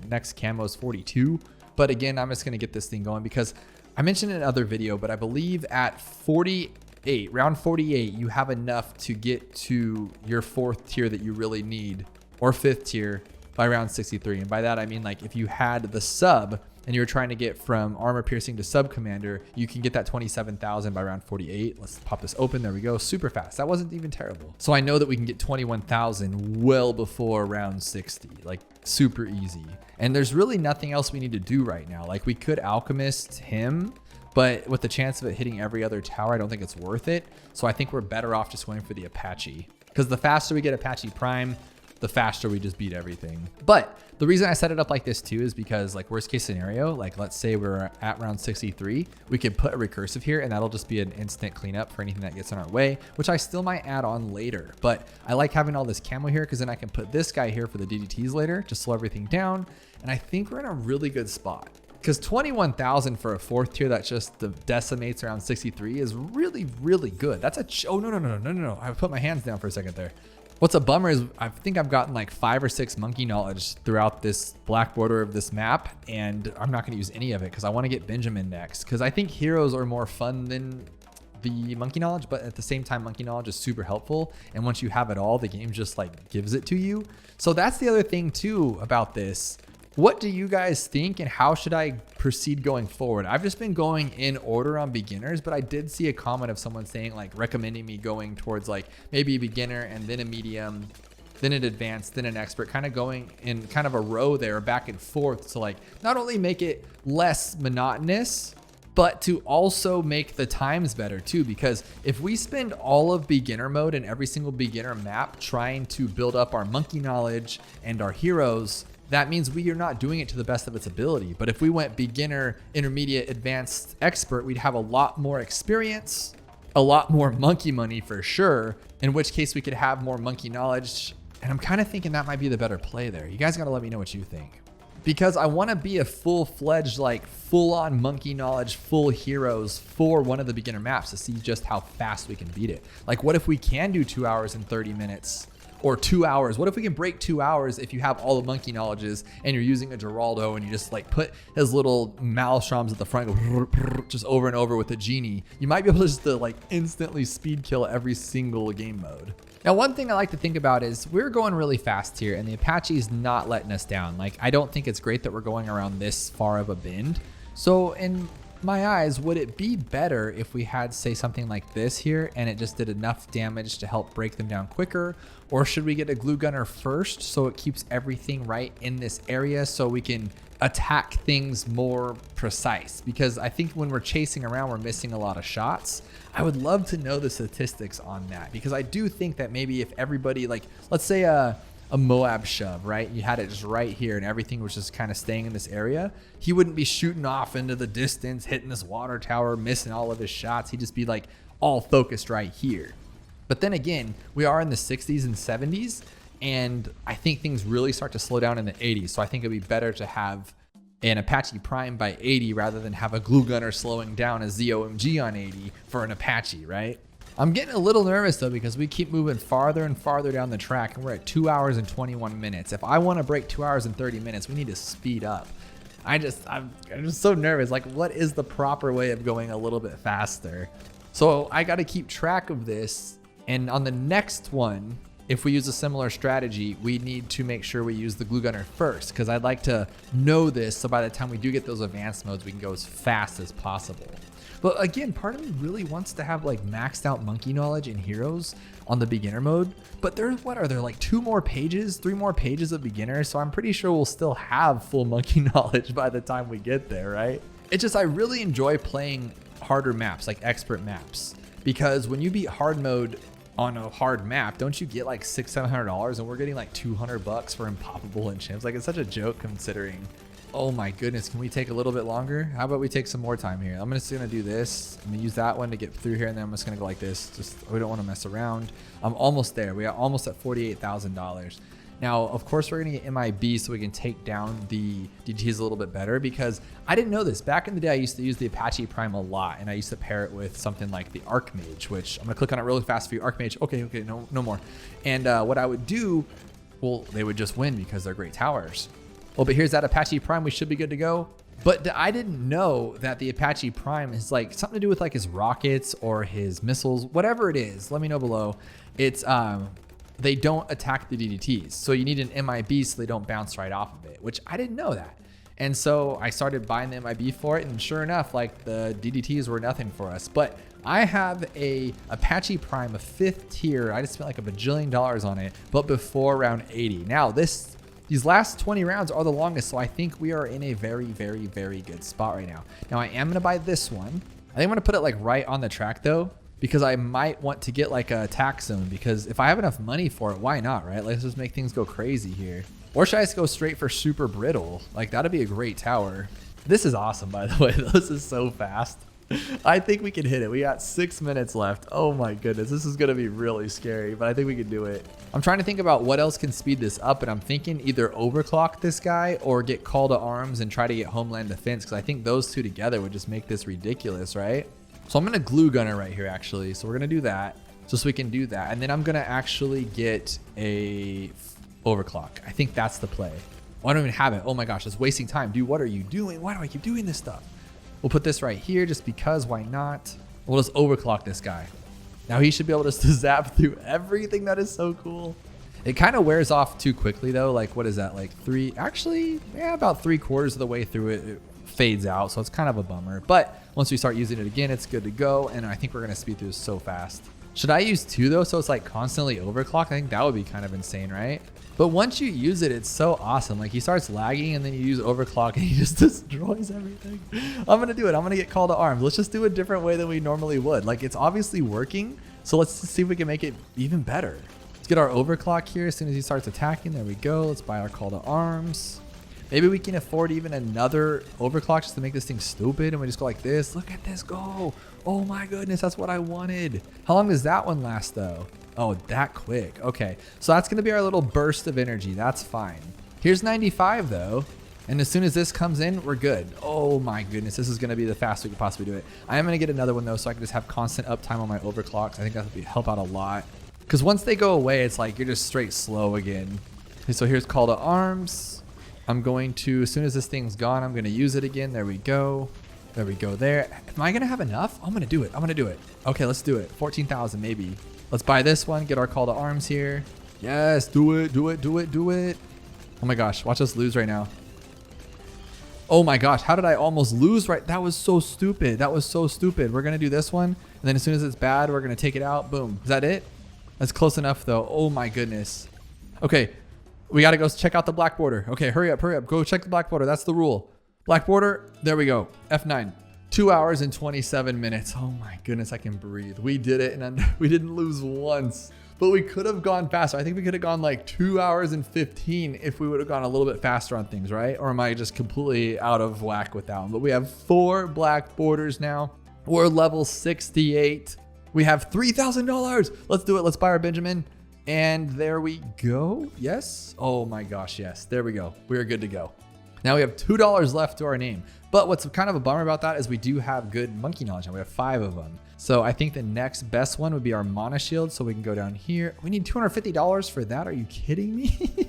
A: next camo is 42. But again, I'm just going to get this thing going because I mentioned in another video, but I believe at 48, round 48, you have enough to get to your 4th tier that you really need, or 5th tier by round 63. And by that, I mean like if you had the sub and you're trying to get from armor piercing to sub commander, you can get that 27,000 by round 48. Let's pop this open. There we go. Super fast. That wasn't even terrible. So I know that we can get 21,000 well before round 60, like super easy. And there's really nothing else we need to do right now. Like we could alchemist him, but with the chance of it hitting every other tower, I don't think it's worth it. So I think we're better off just going for the Apache because the faster we get Apache Prime, the faster we just beat everything. But the reason I set it up like this too is because like worst case scenario, like let's say we're at round 63, we could put a recursive here and that'll just be an instant cleanup for anything that gets in our way, which I still might add on later. But I like having all this camo here because then I can put this guy here for the DDTs later, just slow everything down. And I think we're in a really good spot because 21,000 for a 4th tier that just decimates around 63 is really, really good. That's oh, no. I put my hands down for a second there. What's a bummer is I think I've gotten like 5 or 6 monkey knowledge throughout this black border of this map, and I'm not going to use any of it because I want to get Benjamin next because I think heroes are more fun than the monkey knowledge, but at the same time, monkey knowledge is super helpful. And once you have it all, the game just like gives it to you. So that's the other thing too about this. What do you guys think and how should I proceed going forward? I've just been going in order on beginners, but I did see a comment of someone saying like recommending me going towards like maybe a beginner and then a medium, then an advanced, then an expert, kind of going in kind of a row there back and forth to like not only make it less monotonous, but to also make the times better too. Because if we spend all of beginner mode in every single beginner map trying to build up our monkey knowledge and our heroes, that means we are not doing it to the best of its ability. But if we went beginner, intermediate, advanced, expert, we'd have a lot more experience, a lot more monkey money for sure, in which case we could have more monkey knowledge. And I'm kind of thinking that might be the better play there. You guys got to let me know what you think. Because I want to be a full-fledged, like full-on monkey knowledge, full heroes for one of the beginner maps to see just how fast we can beat it. Like what if we can do 2 hours and 30 minutes? Or 2 hours. What if we can break 2 hours if you have all the monkey knowledges and you're using a Geraldo and you just like put his little Maelstroms at the front, go just over and over with a genie. You might be able to just like instantly speed kill every single game mode. Now, one thing I like to think about is we're going really fast here and the Apache's not letting us down. Like, I don't think it's great that we're going around this far of a bend. So in my eyes, would it be better if we had, say, something like this here and it just did enough damage to help break them down quicker? Or should we get a glue gunner first so it keeps everything right in this area so we can attack things more precise? Because I think when we're chasing around, we're missing a lot of shots. I would love to know the statistics on that, because I do think that maybe if everybody, like, let's say a Moab shove, right? You had it just right here and everything was just kind of staying in this area. He wouldn't be shooting off into the distance, hitting this water tower, missing all of his shots. He'd just be like all focused right here. But then again, we are in the 60s and 70s, and I think things really start to slow down in the 80s. So I think it'd be better to have an Apache Prime by 80 rather than have a glue gunner slowing down a ZOMG on 80 for an Apache, right? I'm getting a little nervous though, because we keep moving farther and farther down the track and we're at 2 hours and 21 minutes. If I want to break 2 hours and 30 minutes, we need to speed up. I'm just so nervous. Like, what is the proper way of going a little bit faster? So I got to keep track of this. And on the next one, if we use a similar strategy, we need to make sure we use the glue gunner first, because I'd like to know this so by the time we do get those advanced modes, we can go as fast as possible. But again, part of me really wants to have like maxed out monkey knowledge and heroes on the beginner mode. But there's, what are there, like 3 more pages of beginner? So I'm pretty sure we'll still have full monkey knowledge by the time we get there, right? It's just, I really enjoy playing harder maps, like expert maps, because when you beat hard mode on a hard map, don't you get like $600-700, and we're getting like $200 for Impoppable and Chimps? Like, it's such a joke considering. Oh my goodness, can we take a little bit longer? How about we take some more time here? I'm just gonna do this. I'm gonna use that one to get through here, and then I'm just gonna go like this. Just, we don't want to mess around. I'm almost there. We are almost at $48,000. Now, of course, we're gonna get MIB so we can take down the DTs a little bit better, because I didn't know this. Back in the day, I used to use the Apache Prime a lot, and I used to pair it with something like the Archmage, which I'm gonna click on it really fast for you. Archmage, okay, no more. And what I would do, well, they would just win because they're great towers. Well, but here's that Apache Prime. We should be good to go. But I didn't know that the Apache Prime is like something to do with like his rockets or his missiles, whatever it is. Let me know below. It's they don't attack the DDTs, so you need an MIB so they don't bounce right off of it, which I didn't know that. And so I started buying the MIB for it, and sure enough, like the DDTs were nothing for us. But I have a Apache Prime, a 5th tier. I just spent like $1 bajillion on it, but before round 80. Now these last 20 rounds are the longest, so I think we are in a very, very, very good spot right now. Now, I am going to buy this one. I think I'm going to put it like right on the track though, because I might want to get like a attack zone, because if I have enough money for it, why not, right? Let's just make things go crazy here. Or should I just go straight for super brittle? Like, that'd be a great tower. This is awesome, by the way. This is so fast. I think we can hit it. We got 6 minutes left. Oh my goodness, this is gonna be really scary, but I think we can do it. I'm trying to think about what else can speed this up, and I'm thinking either overclock this guy or get call to arms and try to get homeland defense, because I think those two together would just make this ridiculous, right? So I'm gonna glue gunner right here actually. So we're gonna do that just so we can do that, and then I'm gonna actually get a overclock. I think that's the play. Oh, I don't even have it. Oh my gosh, it's wasting time. Dude, what are you doing? Why do I keep doing this stuff? We'll put this right here just because, why not? We'll just overclock this guy. Now he should be able to zap through everything. That is so cool. It kind of wears off too quickly though. Like, what is that? Like actually, yeah, about 3/4 of the way through it fades out. So it's kind of a bummer. But once we start using it again, it's good to go. And I think we're going to speed through so fast. Should I use 2 though? So it's like constantly overclock. I think that would be kind of insane, right? But once you use it, it's so awesome. Like, he starts lagging and then you use overclock and he just destroys everything. I'm going to do it. I'm going to get call to arms. Let's just do a different way than we normally would. Like, it's obviously working. So let's see if we can make it even better. Let's get our overclock here as soon as he starts attacking. There we go. Let's buy our call to arms. Maybe we can afford even another overclock just to make this thing stupid. And we just go like this. Look at this go. Oh my goodness. That's what I wanted. How long does that one last though? Oh, that quick. Okay, so that's going to be our little burst of energy. That's fine. Here's 95 though. And as soon as this comes in, we're good. Oh my goodness, this is going to be the fastest we could possibly do it. I am going to get another one though, so I can just have constant uptime on my overclocks. I think that would help out a lot. Because once they go away, it's like you're just straight slow again. Okay, so here's call to arms. I'm going to, as soon as this thing's gone, I'm going to use it again. There we go. There we go there. Am I going to have enough? I'm going to do it. I'm going to do it. Okay, let's do it. 14,000 maybe. Let's buy this one. Get our call to arms here. Yes, do it, do it, do it, do it. Oh my gosh, watch us lose right now. Oh my gosh, how did I almost lose right? That was so stupid. That was so stupid. We're going to do this one. And then as soon as it's bad, we're going to take it out. Boom. Is that it? That's close enough though. Oh my goodness. Okay, we got to go check out the black border. Okay, hurry up, hurry up. Go check the black border. That's the rule. Black border. There we go. F9. 2 hours and 27 minutes. Oh my goodness, I can breathe. We did it and we didn't lose once. But we could have gone faster. I think we could have gone like 2 hours and 15 if we would have gone a little bit faster on things, right? Or am I just completely out of whack with that one? But we have 4 black borders now. We're level 68. We have $3,000. Let's do it. Let's buy our Benjamin. And there we go. Yes. Oh my gosh. Yes. There we go. We are good to go. Now we have $2 left to our name. But what's kind of a bummer about that is we do have good monkey knowledge. And we have 5 of them. So I think the next best one would be our mana shield. So we can go down here. We need $250 for that. Are you kidding me?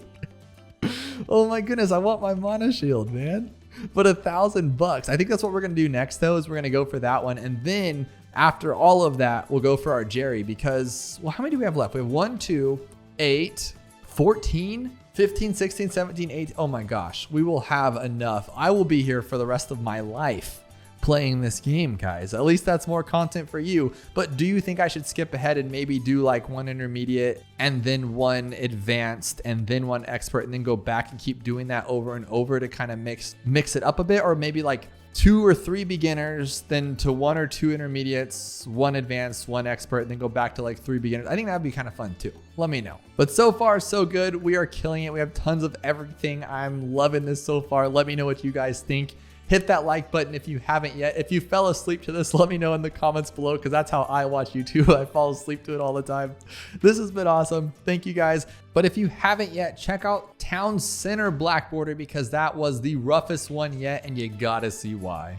A: Oh my goodness. I want my mana shield, man. But $1,000. I think that's what we're going to do next though, is we're going to go for that one. And then after all of that, we'll go for our Jerry because, well, how many do we have left? We have 1, 2, 8, 14, 15, 16, 17, 18. Oh my gosh. We will have enough. I will be here for the rest of my life playing this game, guys. At least that's more content for you. But do you think I should skip ahead and maybe do like 1 intermediate and then 1 advanced and then 1 expert and then go back and keep doing that over and over to kind of mix it up a bit? Or maybe like 2 or 3 beginners, then to 1 or 2 intermediates, 1 advanced, 1 expert, and then go back to like 3 beginners. I think that'd be kind of fun too. Let me know. But so far, so good. We are killing it. We have tons of everything. I'm loving this so far. Let me know what you guys think. Hit that like button if you haven't yet. If you fell asleep to this, let me know in the comments below because that's how I watch YouTube. I fall asleep to it all the time. This has been awesome. Thank you guys. But if you haven't yet, check out Town Center Black Border because that was the roughest one yet and you gotta see why.